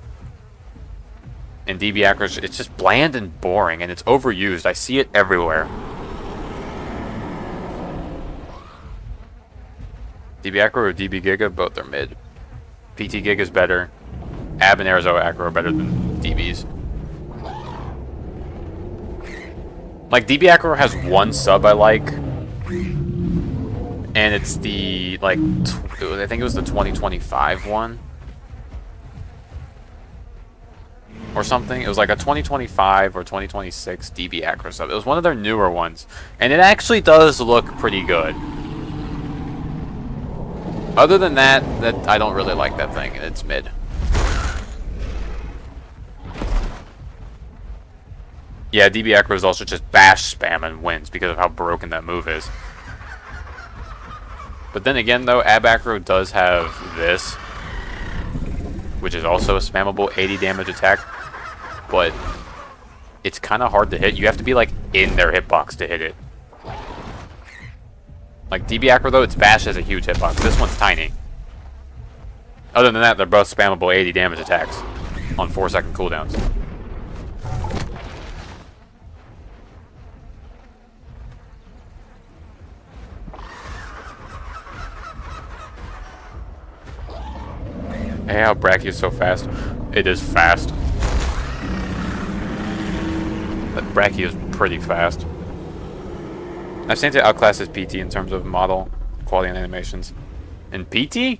And DB Acro, it's just bland and boring, and it's overused. I see it everywhere. DB Acro or DB Giga, both are mid. PT Giga's better. Ab and Arizona Acro are better than DB's. Like, DB Acro has one sub I like. And it's the, like, I think it was the 2025 one. Or something. It was like a 2025 or 2026 DB Acro sub. It was one of their newer ones. And it actually does look pretty good. Other than that, I don't really like that thing. It's mid. Yeah, DB Acro is also just bash spam and wins because of how broken that move is. But then again, though, Ab Acro does have this, which is also a spammable 80 damage attack, but it's kind of hard to hit. You have to be, like, in their hitbox to hit it. Like, DB Acro, though, its bash has a huge hitbox. This one's tiny. Other than that, they're both spammable 80 damage attacks on 4-second cooldowns. Hey, how Bracky is so fast. It is fast. But Bracky is pretty fast. I've seen it outclasses PT in terms of model, quality, and animations. In PT,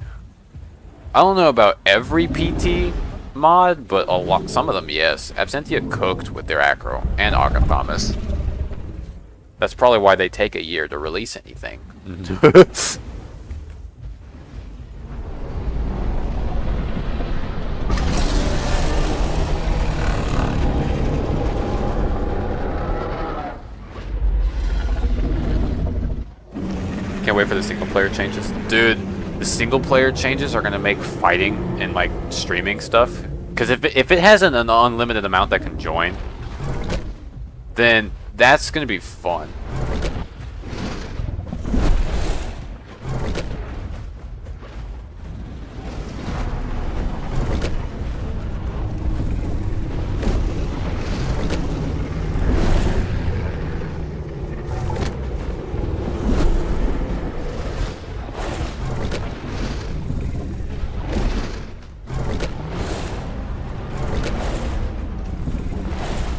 I don't know about every PT mod, but a lot, some of them, yes. Absentia cooked with their acro and Agapamas. That's probably why they take a year to release anything. Can't wait for the single player changes. Dude, the single player changes are gonna make fighting and like streaming stuff. Because if it has an unlimited amount that can join, then that's gonna be fun.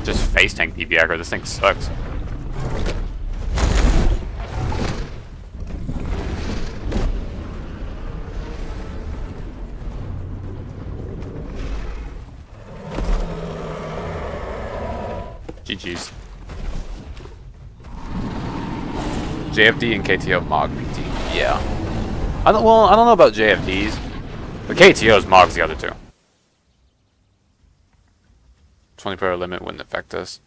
Just face tank DB aggro. This thing sucks. GG's. JFD and KTO Mog PT. Yeah. I don't know about JFDs, but KTO's Mog's the other two. 20 player limit wouldn't affect us.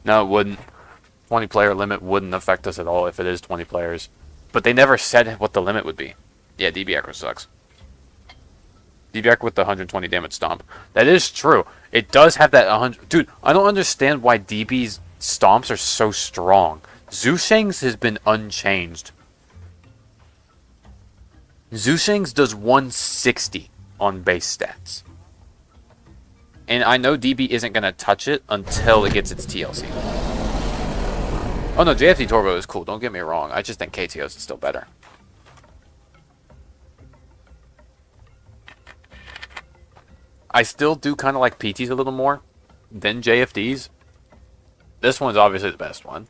No, it wouldn't. 20 player limit wouldn't affect us at all if it is 20 players. But they never said what the limit would be. Yeah, DB aggro sucks. DB aggro with the 120 damage stomp. That is true. It does have that 100. Dude, I don't understand why DB's stomps are so strong. Zusheng's has been unchanged. Zusheng's does 160 on base stats. And I know DB isn't going to touch it until it gets its TLC. Oh no, JFD Turbo is cool, don't get me wrong. I just think KTO's is still better. I still do kind of like PT's a little more than JFD's. This one's obviously the best one.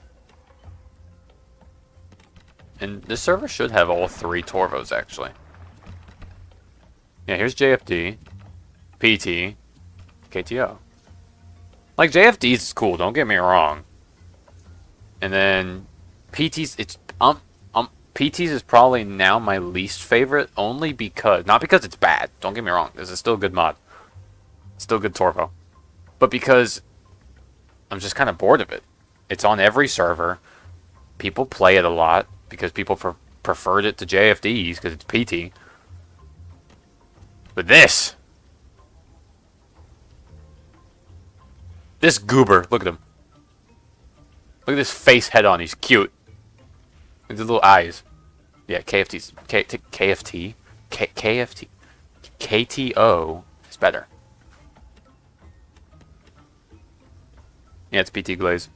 And this server should have all 3 Torvos, actually. Yeah, here's JFD, PT, KTO. Like, JFD's is cool, don't get me wrong. And then PT's, PT's is probably now my least favorite, only because, not because it's bad, don't get me wrong, this is still a good mod. Still good Torvo. But because I'm just kind of bored of it. It's on every server. People play it a lot because people preferred it to JFD's because it's PT. But this goober, look at him. Look at this face head on, he's cute. With his little eyes. Yeah, KFT. KTO is better. Yeah, it's PT Glaze.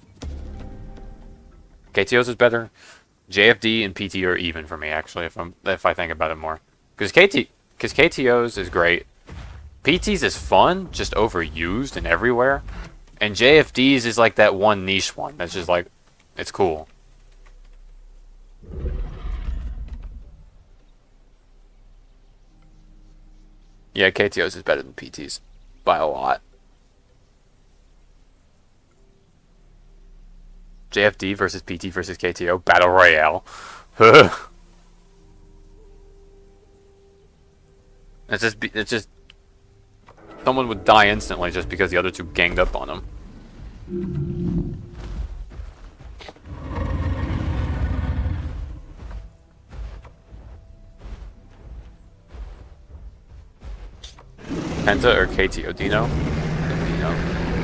KTO's is better. JFD and PT are even for me, actually, if I think about it more. Because KTO's is great. PT's is fun, just overused and everywhere. And JFD's is like that one niche one that's just like, it's cool. Yeah, KTO's is better than PT's by a lot. JFD versus PT versus KTO Battle Royale. It's just someone would die instantly just because the other two ganged up on him. Penta or KTO? Dino?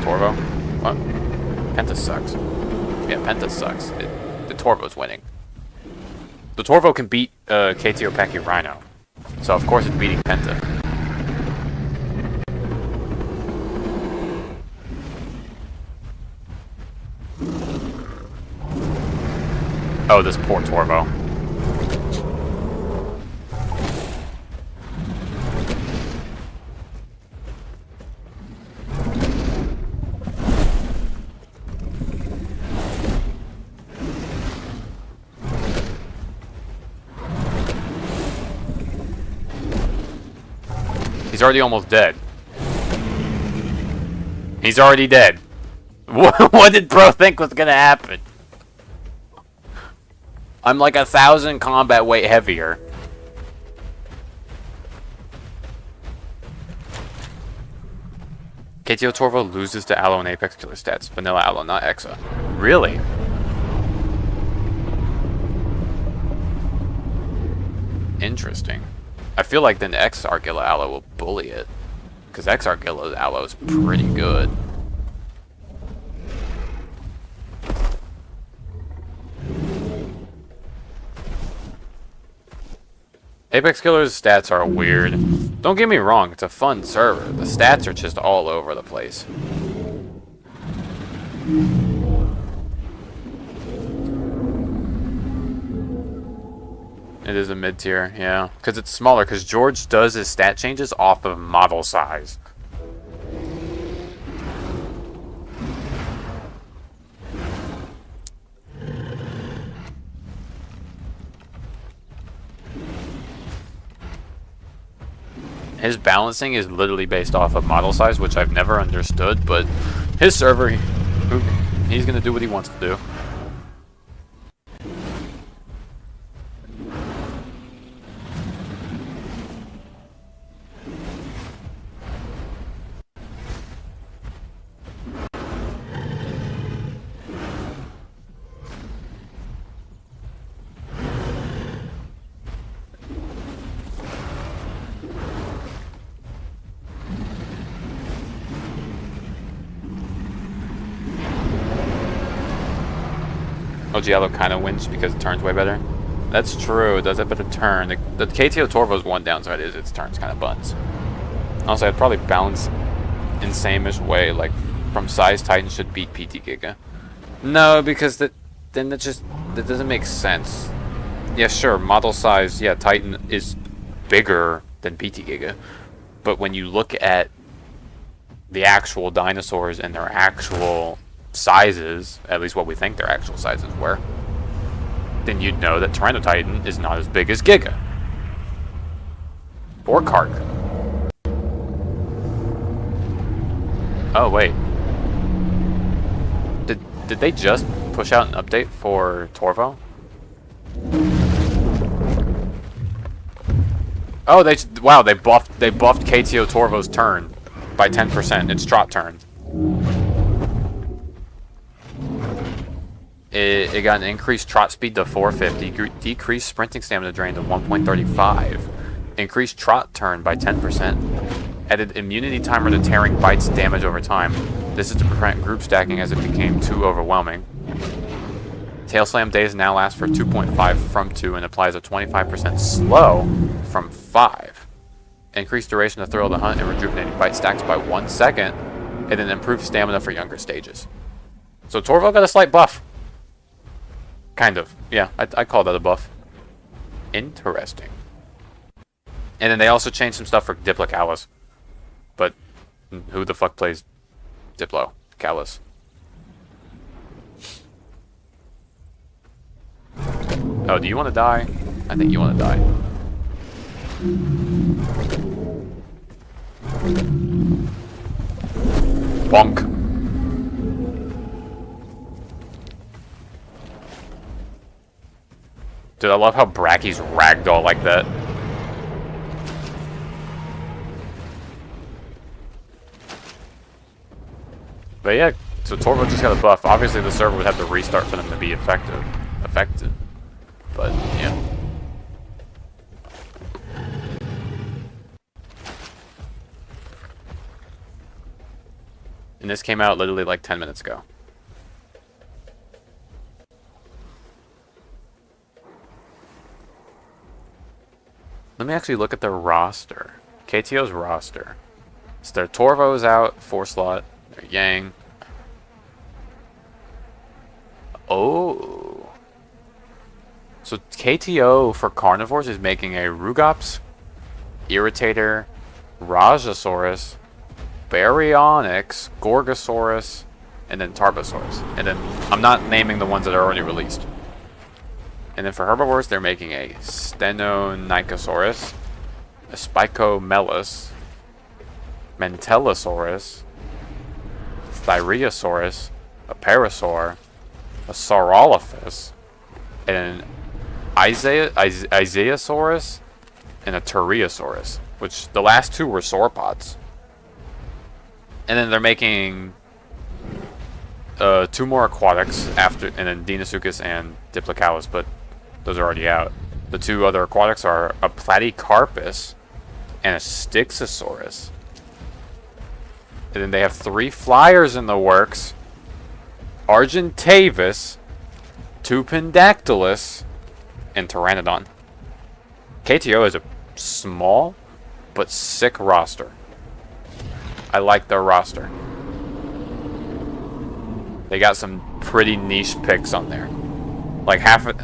Torvo? What? Penta sucks. Yeah, Penta sucks. The Torvo's winning. The Torvo can beat KTO Paki Rhino. So of course it's beating Penta. Oh, this poor Torvo. He's already almost dead. He's already dead. What did bro think was gonna happen? I'm like 1,000 combat weight heavier. KTO Torvo loses to Aloe and Apex killer stats. Vanilla Aloe, not Exa. Really? Interesting. I feel like then X Argilla Aloe will bully it. Because X Argilla Aloe is pretty good. Apex Killer's stats are weird. Don't get me wrong, it's a fun server. The stats are just all over the place. It is a mid-tier, yeah. Because it's smaller, because George does his stat changes off of model size. His balancing is literally based off of model size, which I've never understood, but his server, he's going to do what he wants to do. OG Aloe kind of wins because it turns way better. That's true, it does have better turn. The KTO Torvo's one downside is its turns kind of buns. Also, I'd probably balance in same-ish way, like from size Titan should beat PT Giga. No, because that doesn't make sense. Yeah, sure, model size, yeah, Titan is bigger than PT Giga. But when you look at the actual dinosaurs and their actual sizes, at least what we think their actual sizes were, then you'd know that Tyranno Titan is not as big as Giga. Or Kark. Oh, wait. Did they just push out an update for Torvo? Oh, they buffed KTO Torvo's turn by 10%. Its trot turn. It got an increased trot speed to 450, decreased sprinting stamina drain to 1.35, increased trot turn by 10%, added immunity timer to tearing bites damage over time. This is to prevent group stacking as it became too overwhelming. Tail slam days now last for 2.5 from 2 and applies a 25% slow from 5. Increased duration of thrill of the hunt and rejuvenating bite stacks by 1 second, and then improved stamina for younger stages. So Torvo got a slight buff. Kind of. Yeah, I call that a buff. Interesting. And then they also changed some stuff for Diplo Khaos. But who the fuck plays Diplo Khaos? Oh, do you want to die? I think you want to die. Bonk. Dude, I love how Bracky's ragdoll like that. But yeah, so Torvo just got a buff. Obviously the server would have to restart for them to be effective. But yeah. And this came out literally like 10 minutes ago. Let me actually look at their roster. KTO's roster. So their Torvo's out, 4 slot. Their Yang. Oh. So KTO for carnivores is making a Rugops, Irritator, Rajasaurus, Baryonyx, Gorgosaurus, and then Tarbosaurus. And then I'm not naming the ones that are already released. And then for herbivores, they're making a Stenonychosaurus, a Spicomelus, Mentelosaurus, Thyreosaurus, a Parasaur, a Saurolophus, and an Izaeosaurus, and a Turriosaurus, which the last 2 were sauropods. And then they're making 2 more aquatics after, and then Deinosuchus and Diplodocus, but those are already out. The 2 other aquatics are a Platycarpus and a Styxosaurus. And then they have 3 flyers in the works: Argentavis, Tupindactylus, and Pteranodon. KTO is a small but sick roster. I like their roster. They got some pretty niche picks on there. Like half of,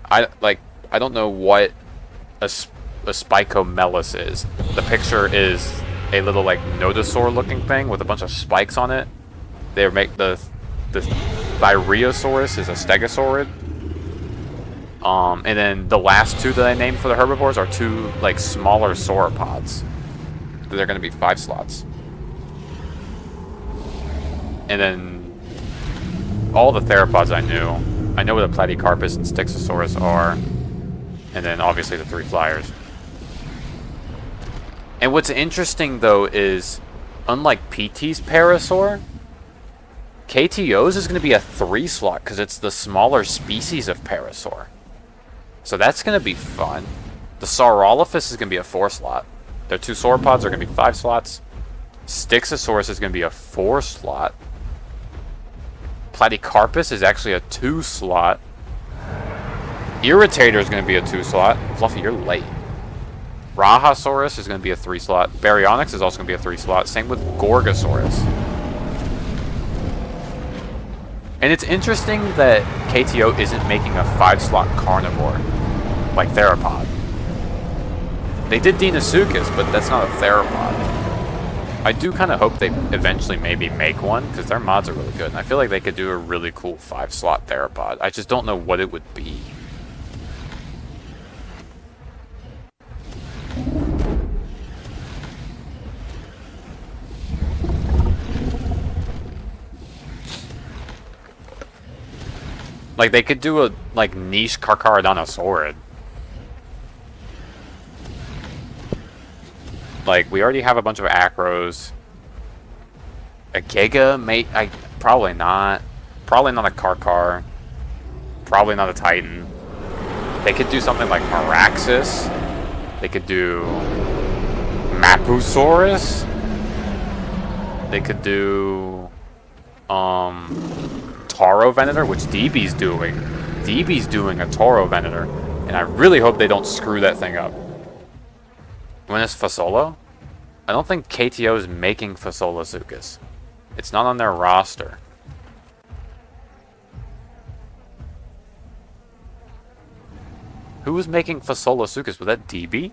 I don't know what a Spicomelus is. The picture is a little like nodosaur looking thing with a bunch of spikes on it. They make the Thyreosaurus is a Stegosaurid. And then the last 2 that I named for the herbivores are 2 like smaller sauropods. They're going to be 5 slots. And then all the theropods I knew. I know what the Platycarpus and Styxosaurus are. And then obviously the 3 flyers. And what's interesting though is, unlike PT's Parasaur, KTO's is going to be a 3 slot because it's the smaller species of Parasaur. So that's going to be fun. The Saurolophus is going to be a 4 slot. Their 2 sauropods are going to be 5 slots. Styxosaurus is going to be a 4 slot. Platycarpus is actually a 2 slot. Irritator is going to be a 2 slot. Fluffy, you're late. Rajasaurus is going to be a 3 slot. Baryonyx is also going to be a 3 slot. Same with Gorgosaurus. And it's interesting that KTO isn't making a 5 slot carnivore like theropod. They did Deinosuchus, but that's not a theropod. I do kind of hope they eventually maybe make one, because their mods are really good. And I feel like they could do a really cool 5 slot theropod. I just don't know what it would be. Like, they could do a, like, niche Carcharodontosaurus. Like, we already have a bunch of acros. A Giga, probably not. Probably not a Carchar. Probably not a Titan. They could do something like Meraxis. They could do Mapusaurus. They could do Taurovenator, Venator, which DB's doing. DB's doing a Taurovenator, Venator, and I really hope they don't screw that thing up. When is Fasolo? I don't think KTO is making Fasolosuchus. It's not on their roster. Who was making Fasolosuchus? Was that DB?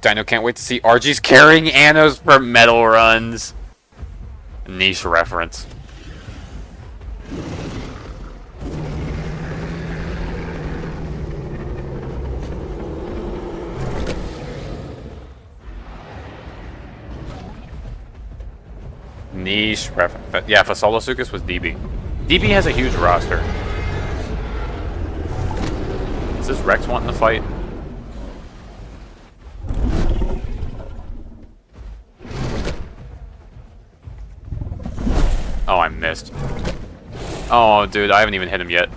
Dino can't wait to see RG's carrying Anos for medal runs. Niche reference. Niche reference. Yeah, Fasolosuchus was DB. DB has a huge roster. Is this Rex wanting to fight? Oh, I missed. Oh, dude, I haven't even hit him yet.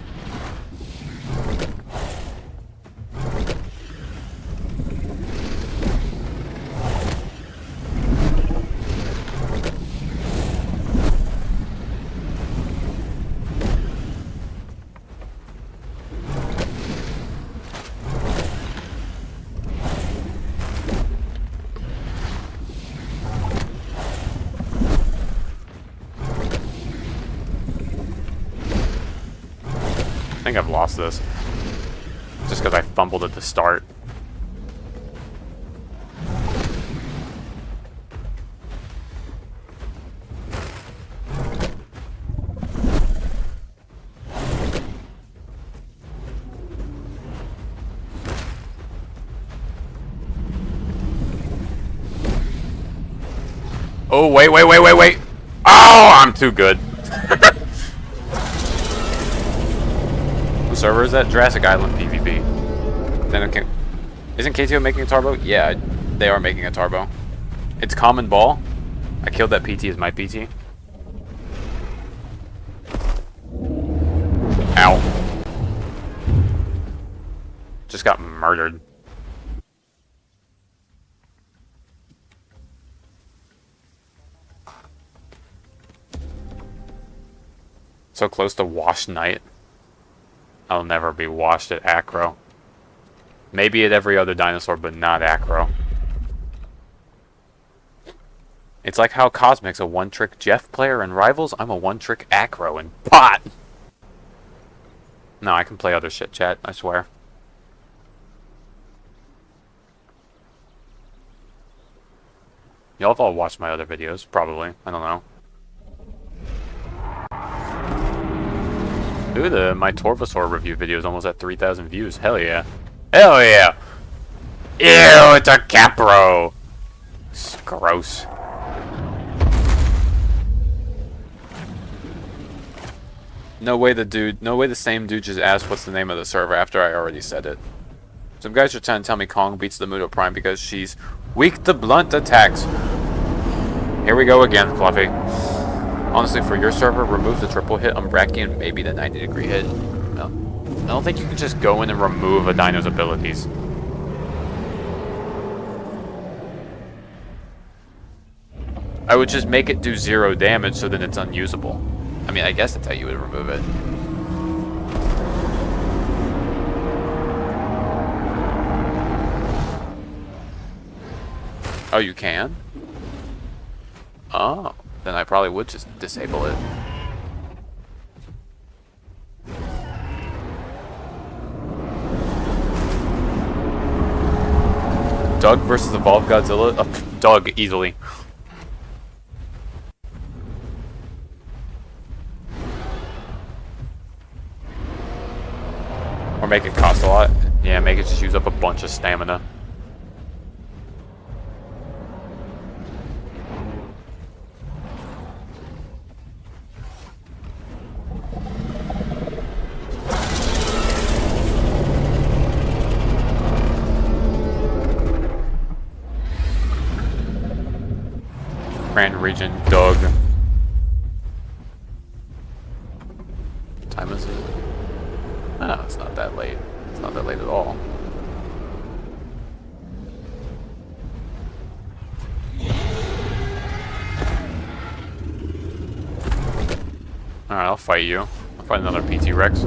I think I've lost this. Just because I fumbled at the start. Oh, wait. Oh, I'm too good. What server is that? Jurassic Island PvP. Then okay. Isn't KTO making a turbo? Yeah, they are making a turbo. It's common ball. I killed that PT as my PT. Ow. Just got murdered. So close to Wash Night. I'll never be washed at Acro. Maybe at every other dinosaur, but not Acro. It's like how Cosmic's a one-trick Jeff player in Rivals. I'm a one-trick Acro in Pot. No, I can play other shit, chat. I swear. Y'all have all watched my other videos, probably. I don't know. Dude, my Torvosaur review video is almost at 3,000 views. Hell yeah. Hell yeah! Ew, it's a Capro! It's gross. No way the same dude just asked what's the name of the server after I already said it. Some guys are trying to tell me Kong beats the Muto Prime because she's weak to blunt attacks. Here we go again, Fluffy. Honestly, for your server, remove the triple hit Umbraki and maybe the 90-degree hit. No, I don't think you can just go in and remove a dino's abilities. I would just make it do 0 damage so then it's unusable. I mean, I guess that's how you would remove it. Oh, you can? Oh. Then I probably would just disable it. Doug versus Evolved Godzilla? Doug, easily. Or make it cost a lot. Yeah, make it just use up a bunch of stamina. Grand Region, Doug. What time is it? Oh, it's not that late. It's not that late at all. Alright, I'll fight you. I'll fight another PT Rex.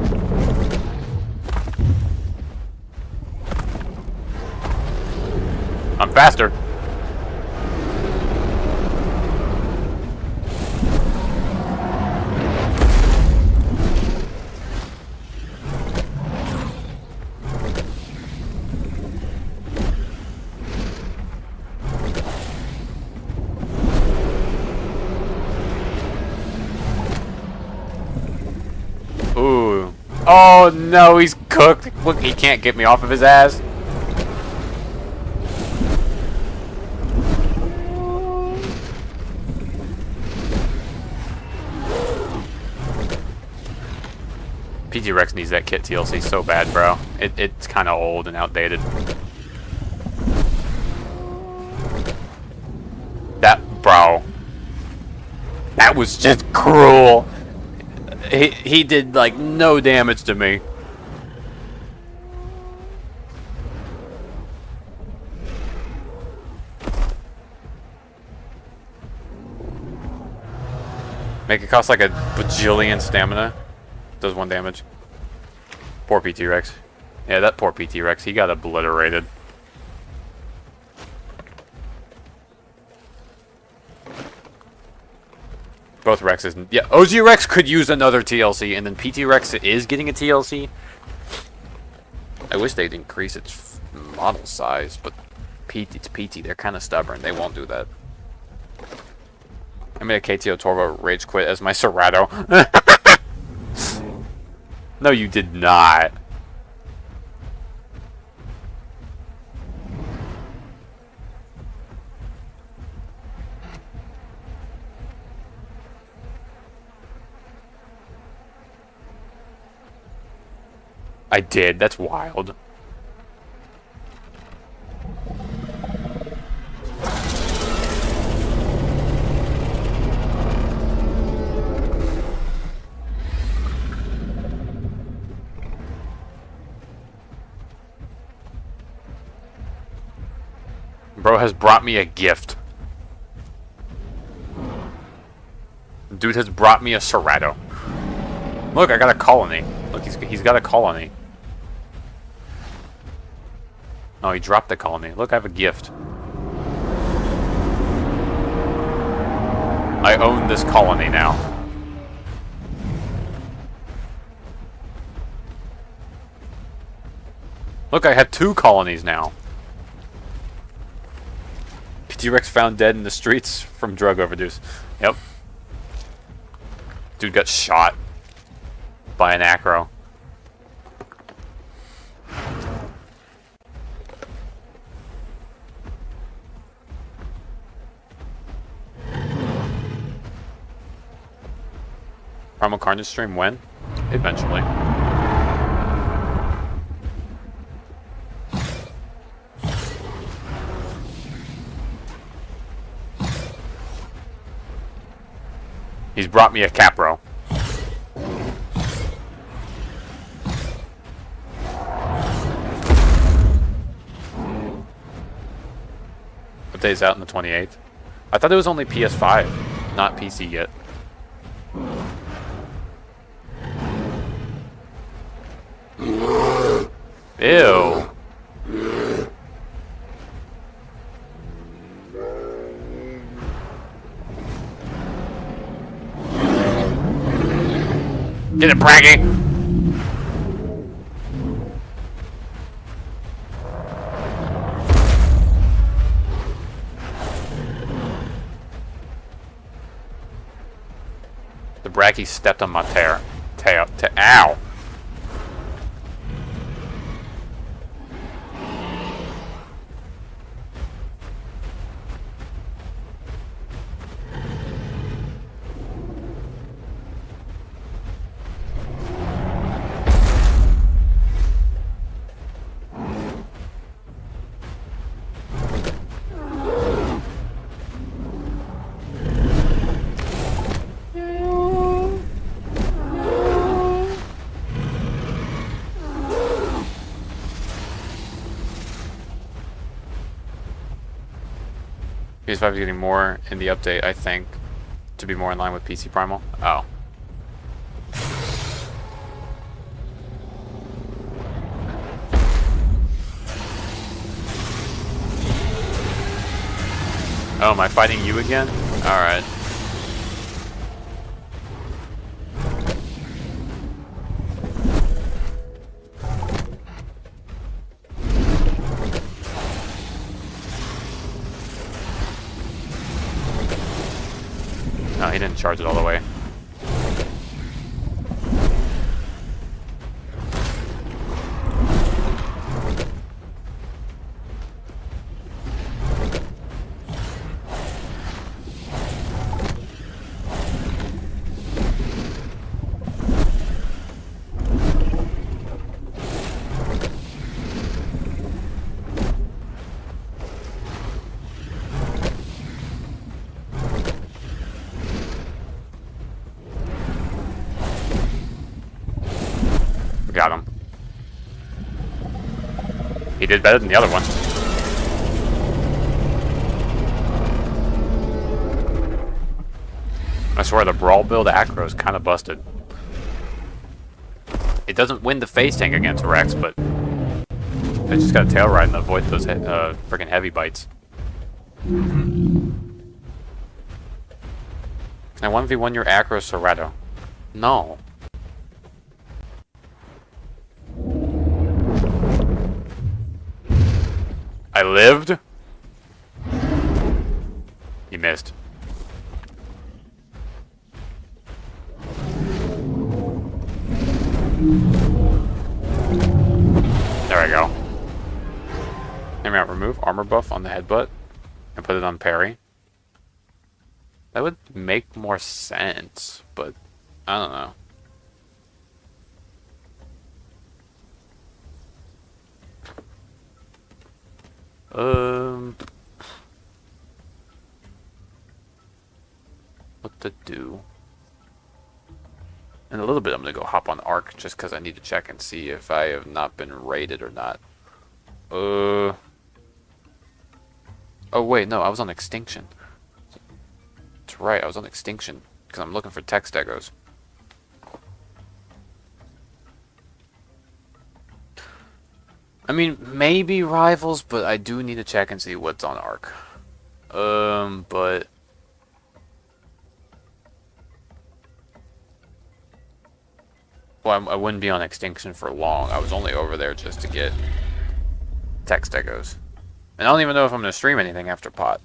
I'm faster. Ooh. Oh no, he's cooked. Look, he can't get me off of his ass. PT Rex needs that kit TLC so bad, bro. It's kind of old and outdated. Bro. That was just cruel. He did like no damage to me. Make it cost like a bajillion stamina. Does 1 damage. Poor PT Rex. Yeah, that poor PT Rex. He got obliterated. Both Rexes. Yeah, OG Rex could use another TLC, and then PT Rex is getting a TLC. I wish they'd increase its model size, but it's PT. They're kind of stubborn. They won't do that. I made a KTO Torvo Rage Quit as my Serato. No, you did not. I did. That's wild. Bro has brought me a gift. Dude has brought me a Serato. Look, I got a colony. Look, he's got a colony. Oh, he dropped the colony. Look, I have a gift. I own this colony now. Look, I have 2 colonies now. T-Rex found dead in the streets from drug overdose. Yep. Dude got shot by an acro. Primal Carnage stream when? Eventually. He's brought me a Capro. What day is out on the 28th? I thought it was only PS5, not PC yet. Ew. Get it, Braggy! The Braggy stepped on my tail. Ow! PS5 is getting more in the update, I think, to be more in line with PC Primal. Oh. Oh, am I fighting you again? Alright. No, he didn't charge it all the way. Got him. He did better than the other one. I swear the Brawl build acro is kind of busted. It doesn't win the face tank against Rex, but they just got a tail ride and avoid those freaking heavy bites. Can I 1v1 your Acro Soretto? No. I lived? You missed. There we go. Hear me out. Remove armor buff on the headbutt and put it on parry. That would make more sense, but I don't know. What to do? In a little bit, I'm gonna go hop on Arc just because I need to check and see if I have not been raided or not. Oh wait, no, I was on Extinction. That's right, I was on Extinction because I'm looking for text egos. I mean, maybe Rivals, but I do need to check and see what's on Arc. But well, I wouldn't be on Extinction for long. I was only over there just to get text egos. And I don't even know if I'm going to stream anything after pot.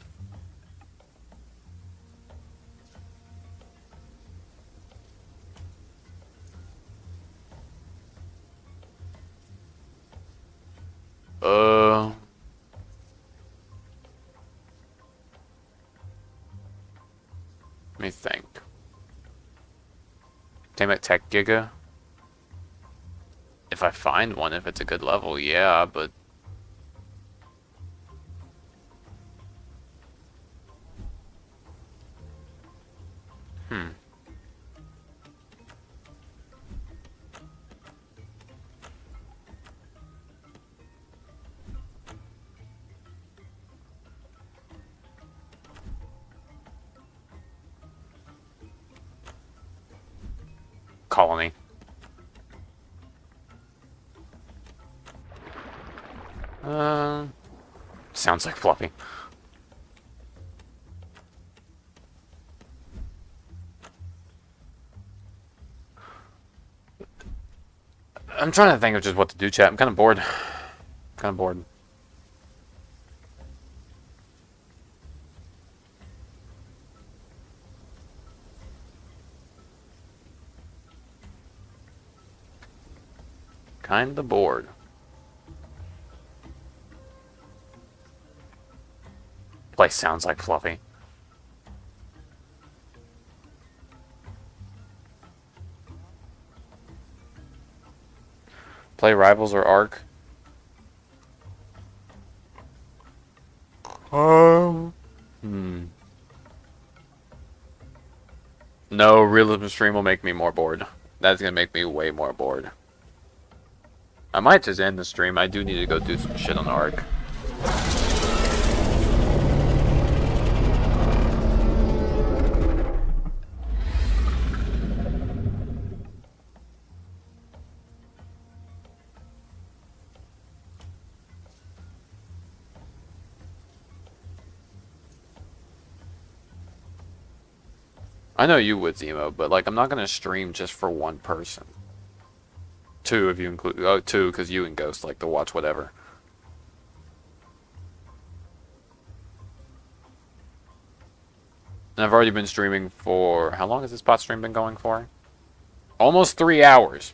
Let me think. Take at Tech Giga. If I find one, if it's a good level, yeah, but Colony. Sounds like Fluffy. I'm trying to think of just what to do, chat. I'm kind of bored. Kinda bored. Place sounds like Fluffy. Play Rivals or Arc? No, realism stream will make me more bored. That's gonna make me way more bored. I might just end the stream. I do need to go do some shit on Arc. I know you would, Zemo, but like I'm not gonna stream just for one person. Two if you include two because you and Ghost like to watch whatever. And I've already been streaming for how long has this pot stream been going for? Almost 3 hours.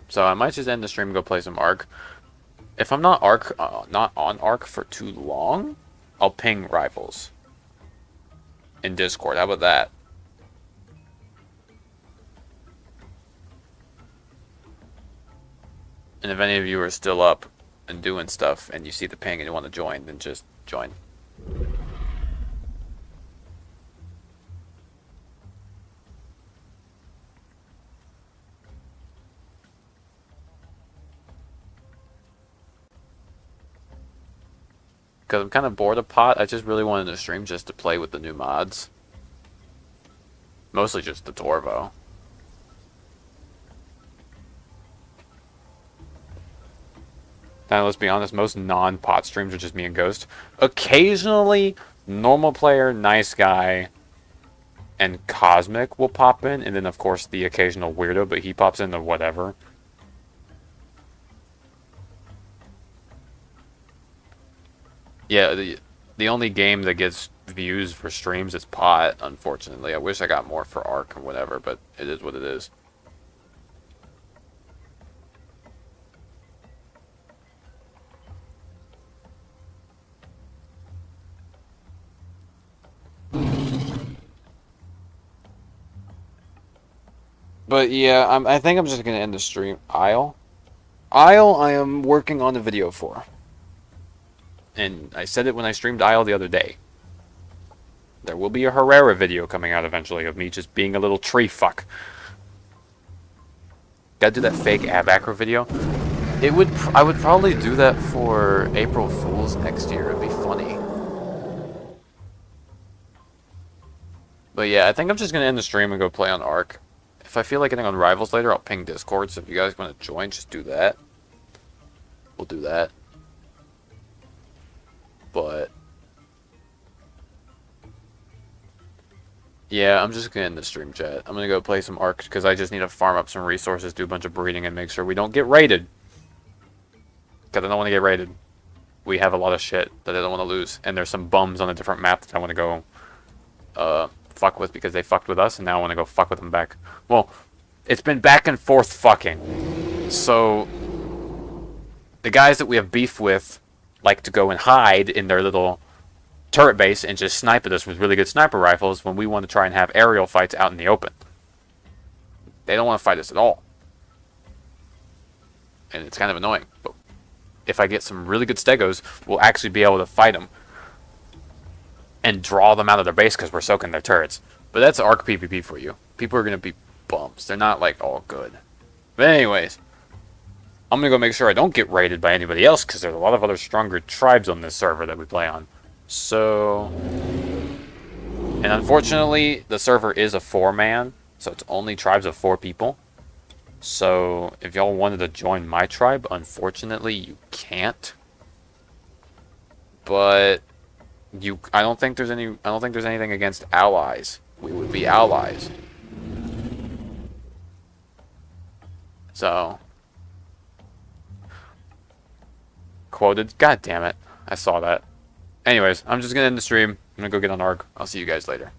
So I might just end the stream and go play some Arc. If I'm not on Arc for too long, I'll ping Rivals in Discord. How about that? And if any of you are still up and doing stuff and you see the ping and you want to join, then just join. Because I'm kind of bored of pot. I just really wanted to stream just to play with the new mods. Mostly just the Torvo. Now, let's be honest, most non-pot streams are just me and Ghost. Occasionally, normal player, nice guy, and Cosmic will pop in, and then, of course, the occasional Weirdo, but he pops in to whatever. Yeah, the only game that gets views for streams is pot, unfortunately. I wish I got more for Ark or whatever, but it is what it is. But yeah, I think I'm just gonna end the stream. Isle, I am working on a video for, and I said it when I streamed Isle the other day. There will be a Herrera video coming out eventually of me just being a little tree fuck. Gotta do that fake ab acro video. I would probably do that for April Fools next year. It'd be funny. But yeah, I think I'm just gonna end the stream and go play on Ark. If I feel like getting on Rivals later, I'll ping Discord, so if you guys want to join, just do that. We'll do that. But yeah, I'm just gonna end the stream, chat. I'm gonna go play some Ark, because I just need to farm up some resources, do a bunch of breeding, and make sure we don't get raided. Because I don't want to get raided. We have a lot of shit that I don't want to lose, and there's some bums on a different map that I want to go fuck with because they fucked with us, and now I want to go fuck with them back. Well, it's been back and forth fucking. So the guys that we have beef with like to go and hide in their little turret base and just snipe at us with really good sniper rifles when we want to try and have aerial fights out in the open. They don't want to fight us at all. And it's kind of annoying. But if I get some really good stegos, we'll actually be able to fight them and draw them out of their base because we're soaking their turrets. But that's Ark PvP for you. People are going to be bumps. They're not, like, all good. But anyways, I'm going to go make sure I don't get raided by anybody else because there's a lot of other stronger tribes on this server that we play on. So, and unfortunately, the server is a 4-man, so it's only tribes of 4 people. So, if y'all wanted to join my tribe, unfortunately, you can't. But I don't think there's anything against allies. We would be allies. So, quoted. God damn it. I saw that. Anyways, I'm just gonna end the stream. I'm gonna go get on Ark. I'll see you guys later.